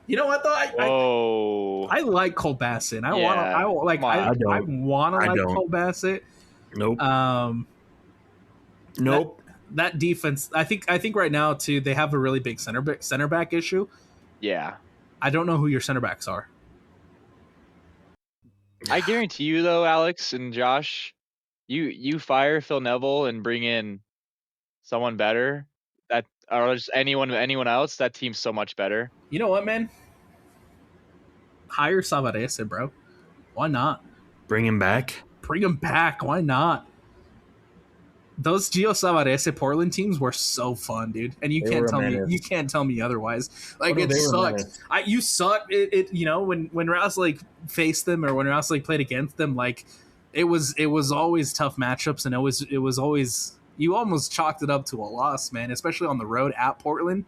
You know what though? I like Cole Bassett. I want to like Cole Bassett. Nope. Nope. That defense. I think right now too they have a really big center back issue. Yeah. I don't know who your center backs are. I guarantee you though, Alex and Josh, you fire Phil Neville and bring in someone better. Or just anyone else, that team's so much better. You know what, man? Hire Savarese, bro. Why not? Bring him back? Bring him back. Why not? Those Gio Savarese Portland teams were so fun, dude. And you can't tell me otherwise. Like, it sucked. You sucked. When Rouse faced them, or when Rouse played against them, it was always tough matchups, and it was always. You almost chalked it up to a loss, man, especially on the road at Portland.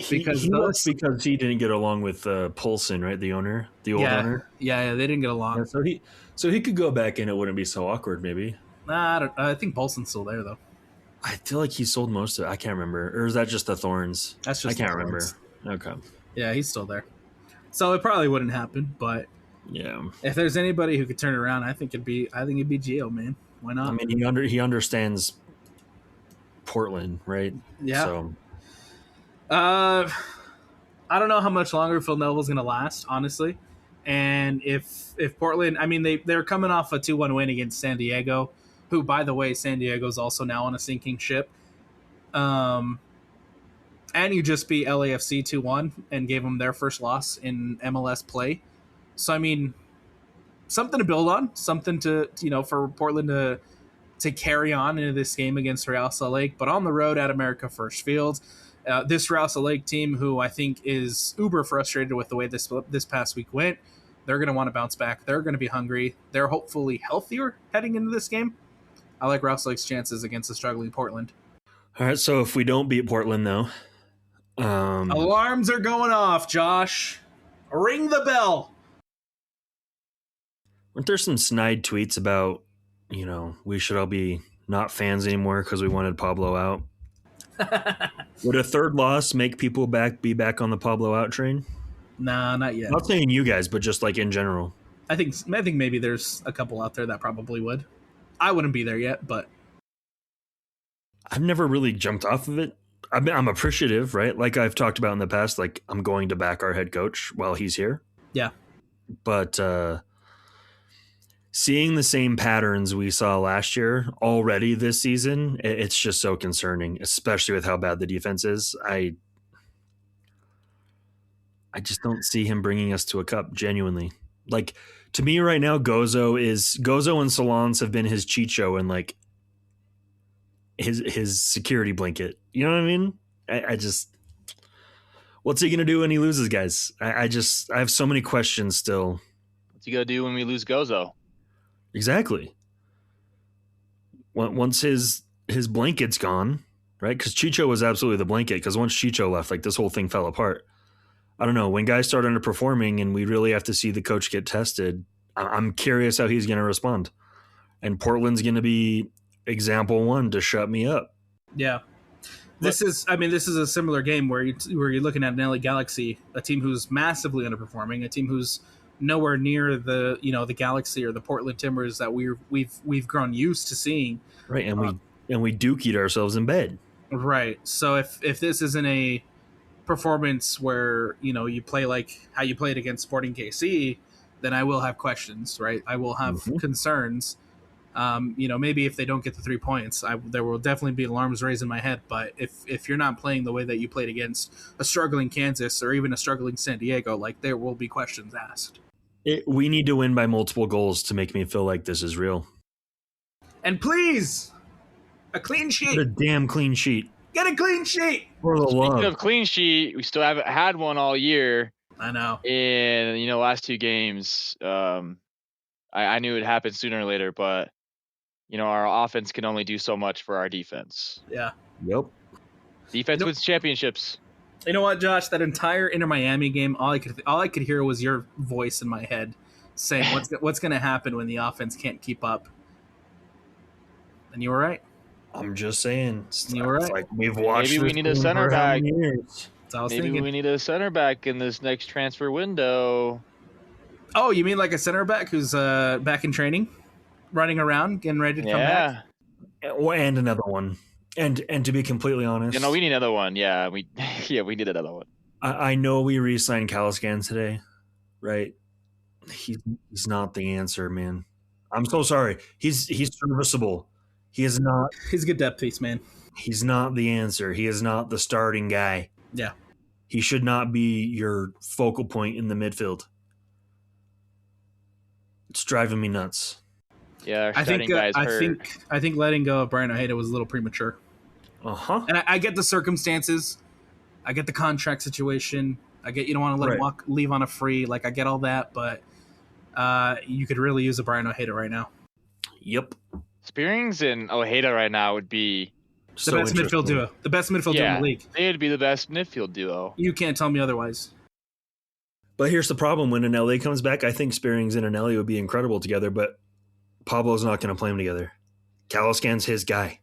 Because he didn't get along with Poulsen, right? The owner, the old owner. Yeah, they didn't get along. Yeah, so he could go back and it wouldn't be so awkward, maybe. I think Poulsen's still there though. I feel like he sold most of it. I can't remember, or is that just the Thorns? That's just. I can't remember. Okay. Yeah, he's still there. So it probably wouldn't happen, but yeah, if there's anybody who could turn it around, I think it'd be Gio, man. Why not? I mean, he understands Portland, right? Yeah. So. I don't know how much longer Phil Neville's going to last, honestly. And if Portland, I mean, they're coming off a 2-1 win against San Diego, who, by the way, San Diego's also now on a sinking ship. And you just beat LAFC 2-1 and gave them their first loss in MLS play. So, I mean, something to build on, something to, for Portland to carry on into this game against Real Salt Lake, but on the road at America First Field. This Real Salt Lake team, who I think is uber frustrated with the way this past week went, they're going to want to bounce back. They're going to be hungry. They're hopefully healthier heading into this game. I like Real Salt Lake's chances against the struggling Portland. All right, so if we don't beat Portland, though, alarms are going off, Josh. Ring the bell. Weren't there some snide tweets about, we should all be not fans anymore because we wanted Pablo out? Would a third loss make people be back on the Pablo out train? Nah, not yet. Not saying you guys, but just like in general. I think maybe there's a couple out there that probably would. I wouldn't be there yet, but I've never really jumped off of it. I'm appreciative, right? Like I've talked about in the past, like I'm going to back our head coach while he's here. Yeah. But seeing the same patterns we saw last year already this season, it's just so concerning, especially with how bad the defense is. I just don't see him bringing us to a cup, genuinely. Like, to me right now, Gozo and Solans have been his Chicho and like his security blanket. You know what I mean? I just, what's he gonna do when he loses, guys? I have so many questions still. What's he gonna do when we lose Gozo? Exactly. Once his blanket's gone, right? Because Chicho was absolutely the blanket. Because once Chicho left, like this whole thing fell apart. I don't know. When guys start underperforming and we really have to see the coach get tested, I'm curious how he's going to respond. And Portland's going to be example one to shut me up. Yeah. This is a similar game where you're looking at an LA Galaxy, a team who's massively underperforming, a team who's nowhere near the the Galaxy or the Portland Timbers that we've grown used to seeing. Right, and we dookied ourselves in bed. Right. So if this isn't a performance where you play like how you played against Sporting KC, then I will have questions. Right. I will have concerns. Maybe if they don't get the 3 points, there will definitely be alarms raised in my head. But if you're not playing the way that you played against a struggling Kansas or even a struggling San Diego, like there will be questions asked. We need to win by multiple goals to make me feel like this is real. And please, a clean sheet. Get a damn clean sheet. Get a clean sheet. For the love. Speaking of clean sheet, we still haven't had one all year. I know. In last two games, I knew it happened sooner or later, but our offense can only do so much for our defense. Yeah. Yep. Defense wins championships. You know what, Josh? That entire Inter Miami game, all I could hear was your voice in my head saying, "What's going to happen when the offense can't keep up?" And you were right. I'm just saying. You were right. Like we've watched. Maybe we need a center back. Maybe we need a center back in this next transfer window. Oh, you mean like a center back who's back in training, running around, getting ready to come back? And another one. And to be completely honest, we need another one. Yeah, we need another one. I know we re-signed Caliscan today, right? He's not the answer, man. I'm so sorry. He's serviceable. He is not. He's a good depth piece, man. He's not the answer. He is not the starting guy. Yeah. He should not be your focal point in the midfield. It's driving me nuts. Yeah, our starting guy's hurt. I think letting go of Brian Ojeda was a little premature. Uh-huh. And I get the circumstances. I get the contract situation. I get you don't want to let him leave on a free. Like, I get all that, but you could really use a Brian Ojeda right now. Yep. Spearings and Ojeda right now would be the best midfield duo. The best midfield duo in the league. They would be the best midfield duo. You can't tell me otherwise. But here's the problem. When Anelli comes back, I think Spearings and Anelli would be incredible together, but Pablo's not going to play them together. Caliscan's his guy.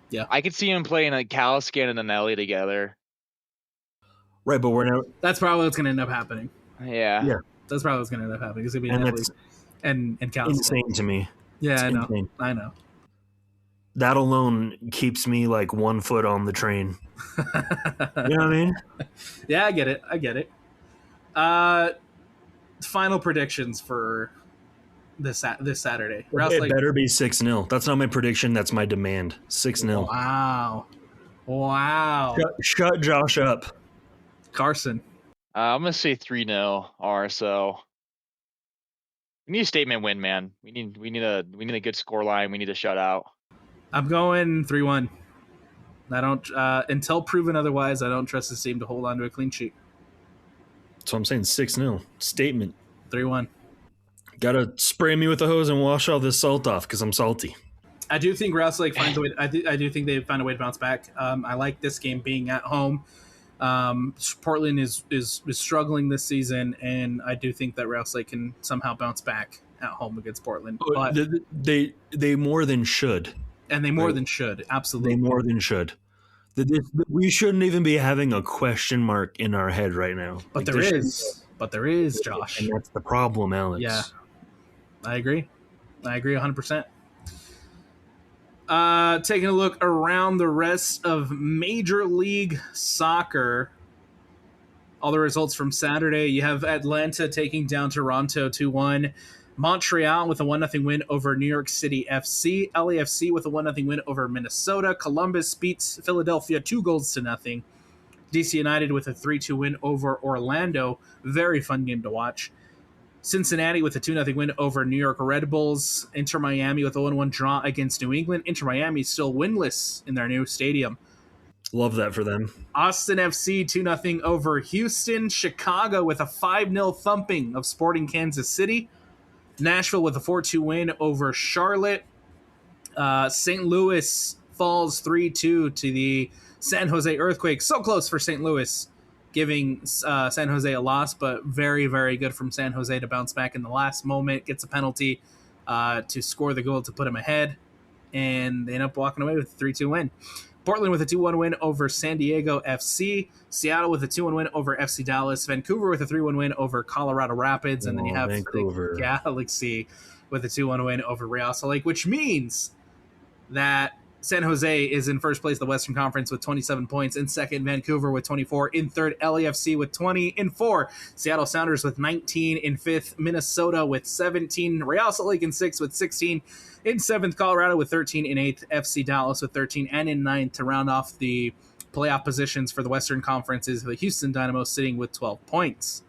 Yeah. I could see him playing like Caliscan and Anelli together. Right, but we're not. That's probably what's going to end up happening. Yeah. That's probably what's going to end up happening. It's going to be Anelli and Caliscan. Insane to me. Yeah, Insane. I know. That alone keeps me like 1 foot on the train. You know what I mean? Yeah, I get it. Final predictions for this Saturday. It better be 6-0. That's not my prediction. That's my demand. 6-0. Wow. Wow. Shut Josh up. Carson. I'm gonna say 3-0 RSL. We need a statement win, man. We need a good score line. We need a shutout. I'm going 3-1. I don't until proven otherwise, I don't trust this team to hold on to a clean sheet. So I'm saying 6-0. Statement. 3-1. Gotta spray me with a hose and wash all this salt off because I'm salty. I do think Rouse Lake finds a way. I do think they find a way to bounce back. I like this game being at home. Portland is struggling this season, and I do think that Rouse Lake can somehow bounce back at home against Portland. But they more than should, and they more than should. Absolutely, they more than should. We shouldn't even be having a question mark in our head right now. But there is. But there is, Josh. And that's the problem, Alex. Yeah, I agree. 100%. Taking a look around the rest of Major League Soccer, all the results from Saturday. You have Atlanta taking down Toronto 2-1. Montreal with a 1-0 win over New York City FC. LAFC with a 1-0 win over Minnesota. Columbus beats Philadelphia 2-0. DC United with a 3-2 win over Orlando. Very fun game to watch. Cincinnati with a 2-0 win over New York Red Bulls. Inter Miami with a 1-1 draw against New England. Inter Miami still winless in their new stadium. Love that for them. Austin FC 2-0 over Houston. Chicago with a 5-0 thumping of Sporting Kansas City. Nashville with a 4-2 win over Charlotte. St. Louis falls 3-2 to the San Jose Earthquake. So close for St. Louis, giving San Jose a loss, but very, very good from San Jose to bounce back in the last moment. Gets a penalty to score the goal to put them ahead, and they end up walking away with a 3-2 win. Portland with a 2-1 win over San Diego FC. Seattle with a 2-1 win over FC Dallas. Vancouver with a 3-1 win over Colorado Rapids. And then you have Vancouver. the Galaxy with a 2-1 win over Real Salt Lake, which means that San Jose is in first place of the Western Conference with 27 points. In second, Vancouver with 24. In third, LAFC with 20. In four, Seattle Sounders with 19. In fifth, Minnesota with 17. Real Salt Lake in sixth with 16. In seventh, Colorado with 13. In eighth, FC Dallas with 13. And in ninth, to round off the playoff positions for the Western Conference, is the Houston Dynamo sitting with 12 points.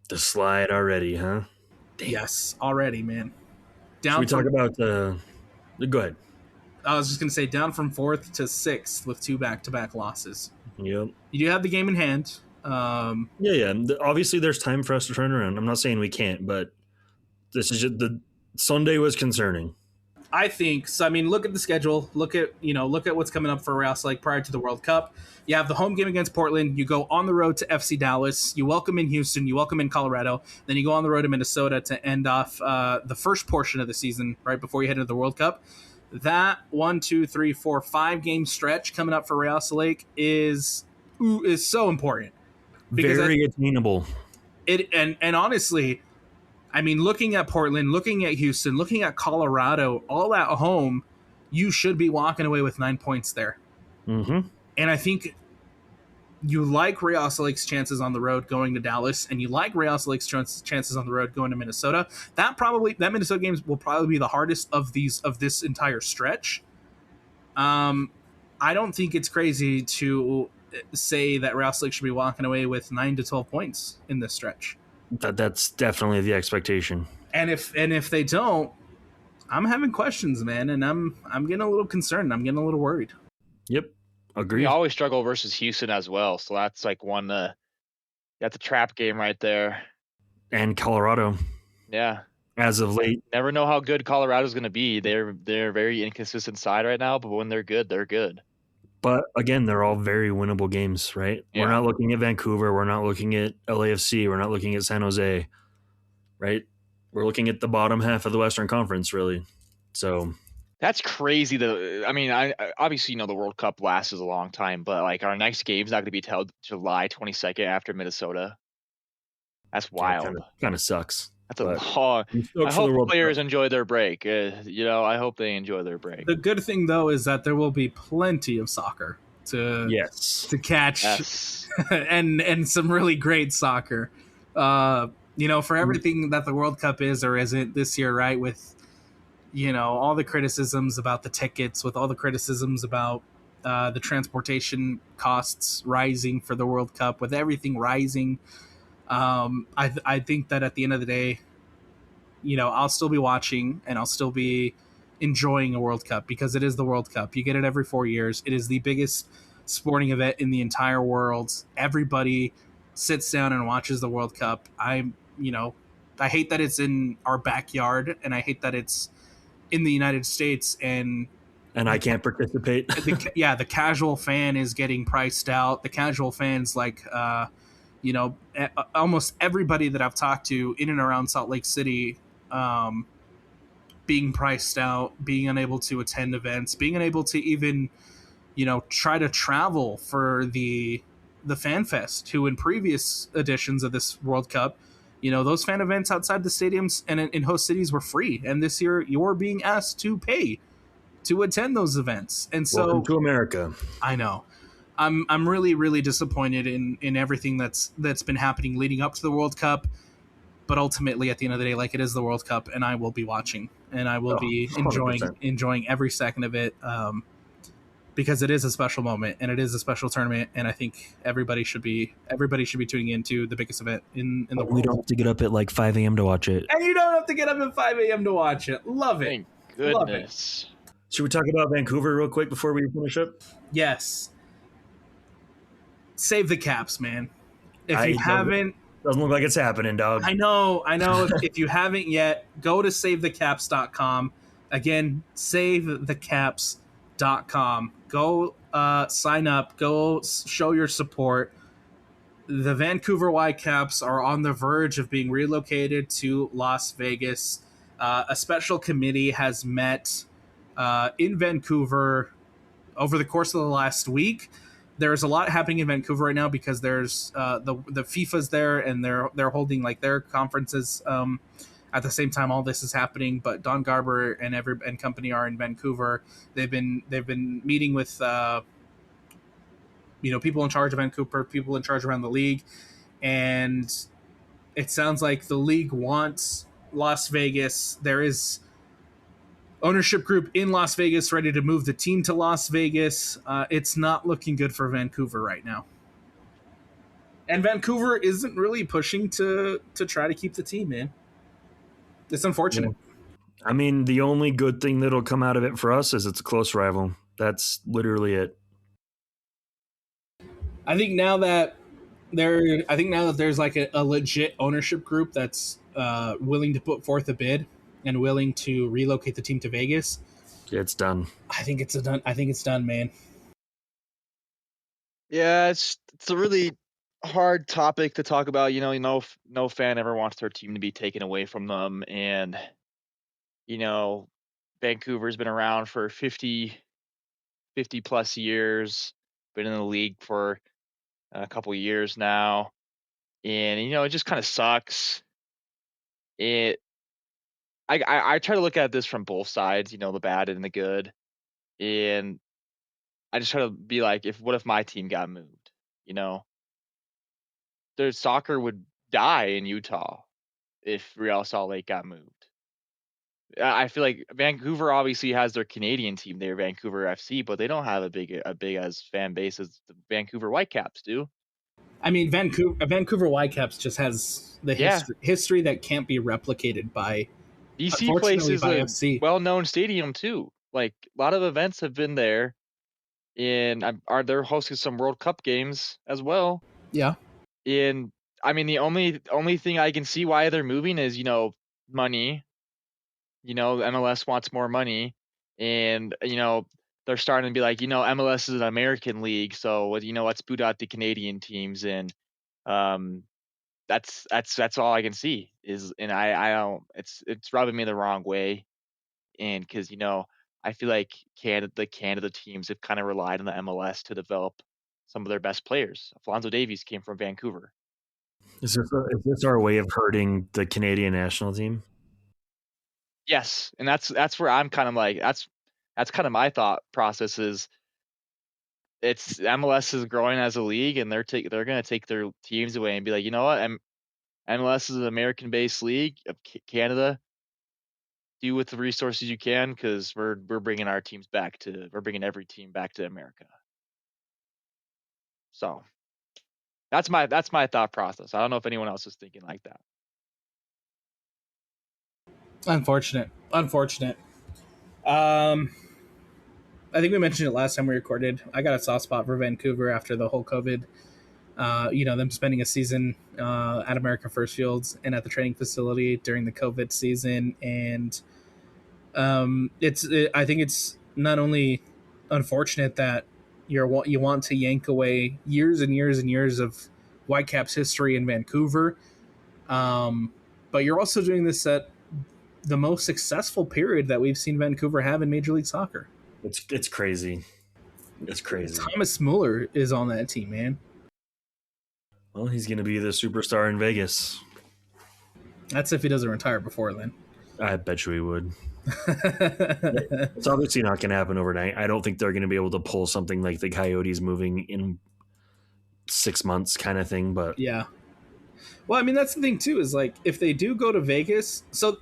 The slide already, huh? Damn. Yes, already, man. Should we talk about go ahead. I was just going to say down from fourth to sixth with 2 back-to-back losses. Yep. You do have the game in hand. Yeah. Obviously, there's time for us to turn around. I'm not saying we can't, but this is just the Sunday was concerning. I think so. I mean, look at the schedule. Look at what's coming up for Real Salt Lake prior to the World Cup. You have the home game against Portland. You go on the road to FC Dallas. You welcome in Houston. You welcome in Colorado. Then you go on the road to Minnesota to end off the first portion of the season right before you head into the World Cup. That 1, 2, 3, 4, 5 game stretch coming up for Real Salt Lake is so important. Very attainable. And honestly, I mean, looking at Portland, looking at Houston, looking at Colorado, all at home, you should be walking away with 9 points there. Mm-hmm. And I think you like Real Salt Lake's chances on the road going to Dallas, and you like Real Salt Lake's chances on the road going to Minnesota. That Minnesota game will probably be the hardest of this entire stretch. I don't think it's crazy to say that Real Salt Lake should be walking away with 9 to 12 points in this stretch. That's definitely the expectation. And if they don't, I'm having questions, man, and I'm getting a little concerned. I'm getting a little worried. Yep. Agreed. We always struggle versus Houston as well, so that's like one. That's a trap game right there. And Colorado. Yeah. As of late, never know how good Colorado's going to be. They're a very inconsistent side right now, but when they're good, they're good. But again, they're all very winnable games, right? Yeah. We're not looking at Vancouver. We're not looking at LAFC. We're not looking at San Jose, right? We're looking at the bottom half of the Western Conference, really. So that's crazy. I mean, I obviously, the World Cup lasts a long time, but like our next game's not going to be till July 22nd after Minnesota. That's wild. Kind of sucks. That's a long. I hope players enjoy their break. I hope they enjoy their break. The good thing, though, is that there will be plenty of soccer to catch, and some really great soccer. For everything that the World Cup is or isn't this year, right? With all the criticisms about the tickets, with all the criticisms about the transportation costs rising for the World Cup, with everything rising. I think that at the end of the day, I'll still be watching and I'll still be enjoying a World Cup because it is the World Cup. You get it every 4 years. It is the biggest sporting event in the entire world. Everybody sits down and watches the World Cup. I hate that it's in our backyard, and I hate that it's in the United States, and I can't participate. the casual fan is getting priced out. The casual fans, like, almost everybody that I've talked to in and around Salt Lake City, being priced out, being unable to attend events, being unable to even, try to travel for the fan fest, who in previous editions of this World Cup, those fan events outside the stadiums and in host cities were free. And this year you're being asked to pay to attend those events. And so, welcome to America. I know. I'm really, really disappointed in everything that's been happening leading up to the World Cup. But ultimately, at the end of the day, like, it is the World Cup, and I will be watching, and I will be 100%. enjoying every second of it, because it is a special moment and it is a special tournament, and I think everybody should be tuning into the biggest event in the world. We don't have to get up at like 5 a.m. to watch it. And you don't have to get up at 5 a.m. to watch it. Love it. Thank goodness. Love it. Should we talk about Vancouver real quick before we finish up? Yes. Save the Caps, man. If you haven't... Doesn't look like it's happening, dog. I know. If you haven't yet, go to savethecaps.com. Again, savethecaps.com. Go sign up. Go show your support. The Vancouver Whitecaps are on the verge of being relocated to Las Vegas. A special committee has met in Vancouver over the course of the last week. There's a lot happening in Vancouver right now because there's the FIFA's there, and they're holding like their conferences at the same time all this is happening. But Don Garber and company are in Vancouver. They've been meeting with people in charge of Vancouver, people in charge around the league, and it sounds like the league wants Las Vegas. There is ownership group in Las Vegas ready to move the team to Las Vegas. It's not looking good for Vancouver right now. And Vancouver isn't really pushing to try to keep the team, man. It's unfortunate. I mean, the only good thing that'll come out of it for us is it's a close rival. That's literally it. I think now that there's like a legit ownership group that's willing to put forth a bid and willing to relocate the team to Vegas, it's done. I think it's done, man. Yeah, it's a really hard topic to talk about. No fan ever wants their team to be taken away from them, and Vancouver's been around for 50 plus years, been in the league for a couple of years now, and it just kind of sucks. I try to look at this from both sides, the bad and the good, and I just try to be like, what if my team got moved? Their soccer would die in Utah if Real Salt Lake got moved. I feel like Vancouver obviously has their Canadian team there, Vancouver FC, but they don't have a big as fan base as the Vancouver Whitecaps do. I mean, Vancouver Whitecaps just has the history that can't be replicated by BC Place is a FC. Well-known stadium too. Like, a lot of events have been there, and they're hosting some World Cup games as well. Yeah. And I mean, the only thing I can see why they're moving is money. MLS wants more money, and they're starting to be like, MLS is an American league, so let's boot out the Canadian teams, and that's all I can see is, and I don't, it's rubbing me the wrong way, and because I feel like the Canada teams have kind of relied on the MLS to develop some of their best players. Alphonso Davies came from Vancouver. Is this our way of hurting the Canadian national team? Yes, and that's where I'm kind of like, that's kind of my thought process is, it's MLS is growing as a league, and they're going to take their teams away and be like, you know what, MLS is an American-based league of Canada. do with the resources you can, because we're bringing our teams we're bringing every team back to America. So that's my thought process. I don't know if anyone else is thinking like that. Unfortunate. I think we mentioned it last time we recorded. I got a soft spot for Vancouver after the whole COVID. Them spending a season at America First Fields and at the training facility during the COVID season, and I think it's not only unfortunate that you want to yank away years and years and years of Whitecaps history in Vancouver, but you're also doing this at the most successful period that we've seen Vancouver have in Major League Soccer. It's crazy. It's crazy. Thomas Muller is on that team, man. Well, he's going to be the superstar in Vegas. That's if he doesn't retire before then. I bet you he would. It's obviously not going to happen overnight. I don't think they're going to be able to pull something like the Coyotes moving in 6 months kind of thing. But yeah. Well, I mean, that's the thing too, is like if they do go to Vegas. So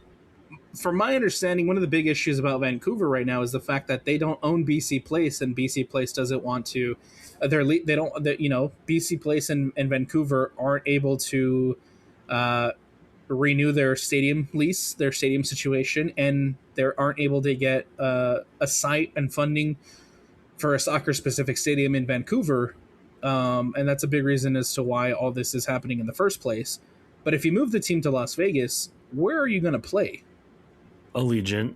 from my understanding, one of the big issues about Vancouver right now is the fact that they don't own BC Place, and BC Place doesn't want to. BC Place and Vancouver aren't able to renew their stadium lease, their stadium situation, and they aren't able to get a site and funding for a soccer-specific stadium in Vancouver, and that's a big reason as to why all this is happening in the first place. But if you move the team to Las Vegas, where are you going to play? Allegiant.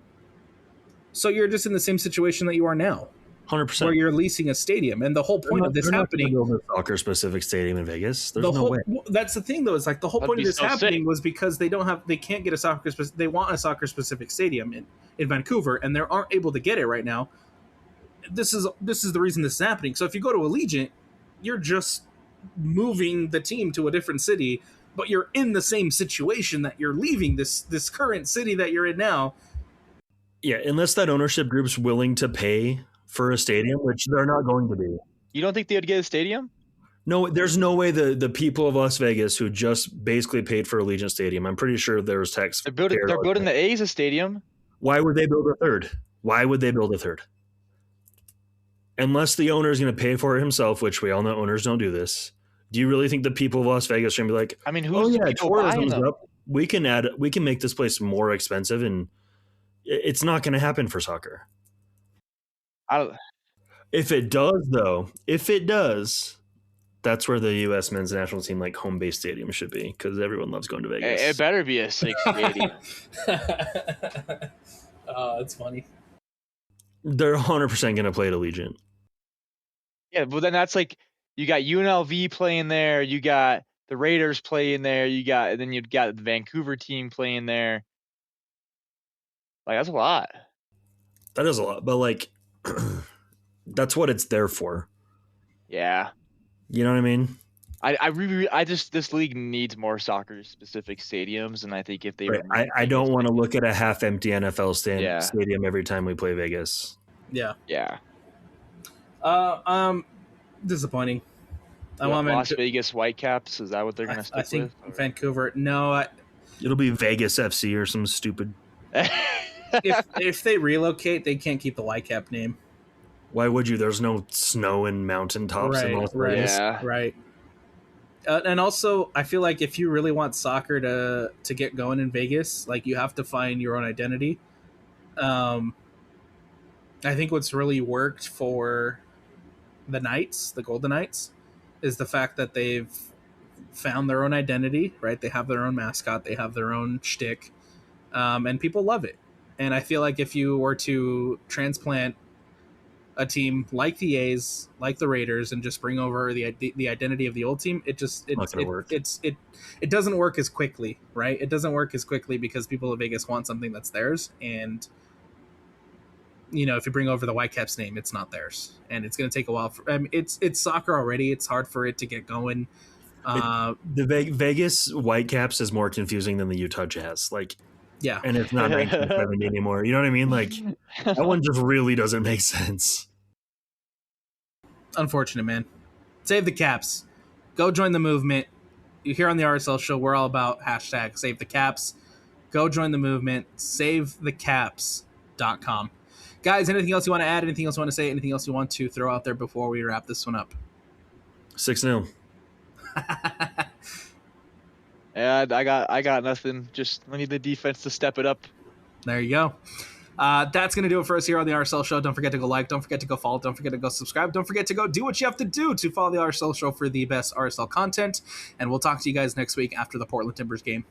So you're just in the same situation that you are now. 100%. Where you're leasing a stadium, and the whole point of this happening, build a soccer-specific stadium in Vegas. There's no way. That's the thing, though. Is like the whole point of this happening was because they can't get a soccer. They want a soccer-specific stadium in Vancouver, and they aren't able to get it right now. This is the reason this is happening. So if you go to Allegiant, you're just moving the team to a different city, but you're in the same situation that you're leaving this current city that you're in now. Yeah, unless that ownership group's willing to pay for a stadium, which they're not going to be. You don't think they would get a stadium? No, there's no way the people of Las Vegas who just basically paid for Allegiant Stadium, I'm pretty sure there's tax. They're building the A's a stadium. Why would they build a third? Unless the owner is going to pay for it himself, which we all know owners don't do this. Do you really think the people of Las Vegas are going to be like, I mean, who's tourism's up. We can make this place more expensive, and it's not going to happen for soccer. If it does, that's where the U.S. men's national team home base stadium should be, because everyone loves going to Vegas. It better be a 6 stadium. Oh, that's funny. They're 100% going to play at Allegiant. Yeah, but then that's like you got UNLV playing there, you got the Raiders playing there, you've got the Vancouver team playing there. That's a lot. That is a lot, but that's what it's there for. Yeah. You know what I mean? This league needs more soccer specific stadiums, and I think if they I don't want to look at a half empty NFL stadium every time we play Vegas. Yeah. Yeah. Disappointing. I want Las Vegas Whitecaps. Is that what they're going to stick with? I think Vancouver. No, it'll be Vegas FC or some stupid. if they relocate, they can't keep the Whitecap name. Why would you? There's no snow and mountaintops in Las Vegas. Right. And also, I feel like if you really want soccer to get going in Vegas, you have to find your own identity. I think what's really worked for the Knights, the Golden Knights, is the fact that they've found their own identity, right? They have their own mascot, they have their own shtick, and people love it. And I feel like if you were to transplant a team like the A's, like the Raiders, and just bring over the identity of the old team, it doesn't work as quickly, right? It doesn't work as quickly because people of Vegas want something that's theirs, and if you bring over the Whitecaps name, it's not theirs, and it's going to take a while. It's soccer already; it's hard for it to get going. The Vegas Whitecaps is more confusing than the Utah Jazz, yeah, and it's not 1970 anymore. You know what I mean? That one just really doesn't make sense. Unfortunate, man. Save the Caps. Go join the movement. You here on the RSL Show, we're all about #SaveTheCaps. Go join the movement. SaveTheCaps.com. Guys, anything else you want to add? Anything else you want to say? Anything else you want to throw out there before we wrap this one up? 6-0. Yeah, I got nothing. Just I need the defense to step it up. There you go. That's going to do it for us here on the RSL Show. Don't forget to go like. Don't forget to go follow. Don't forget to go subscribe. Don't forget to go do what you have to do to follow the RSL Show for the best RSL content. And we'll talk to you guys next week after the Portland Timbers game.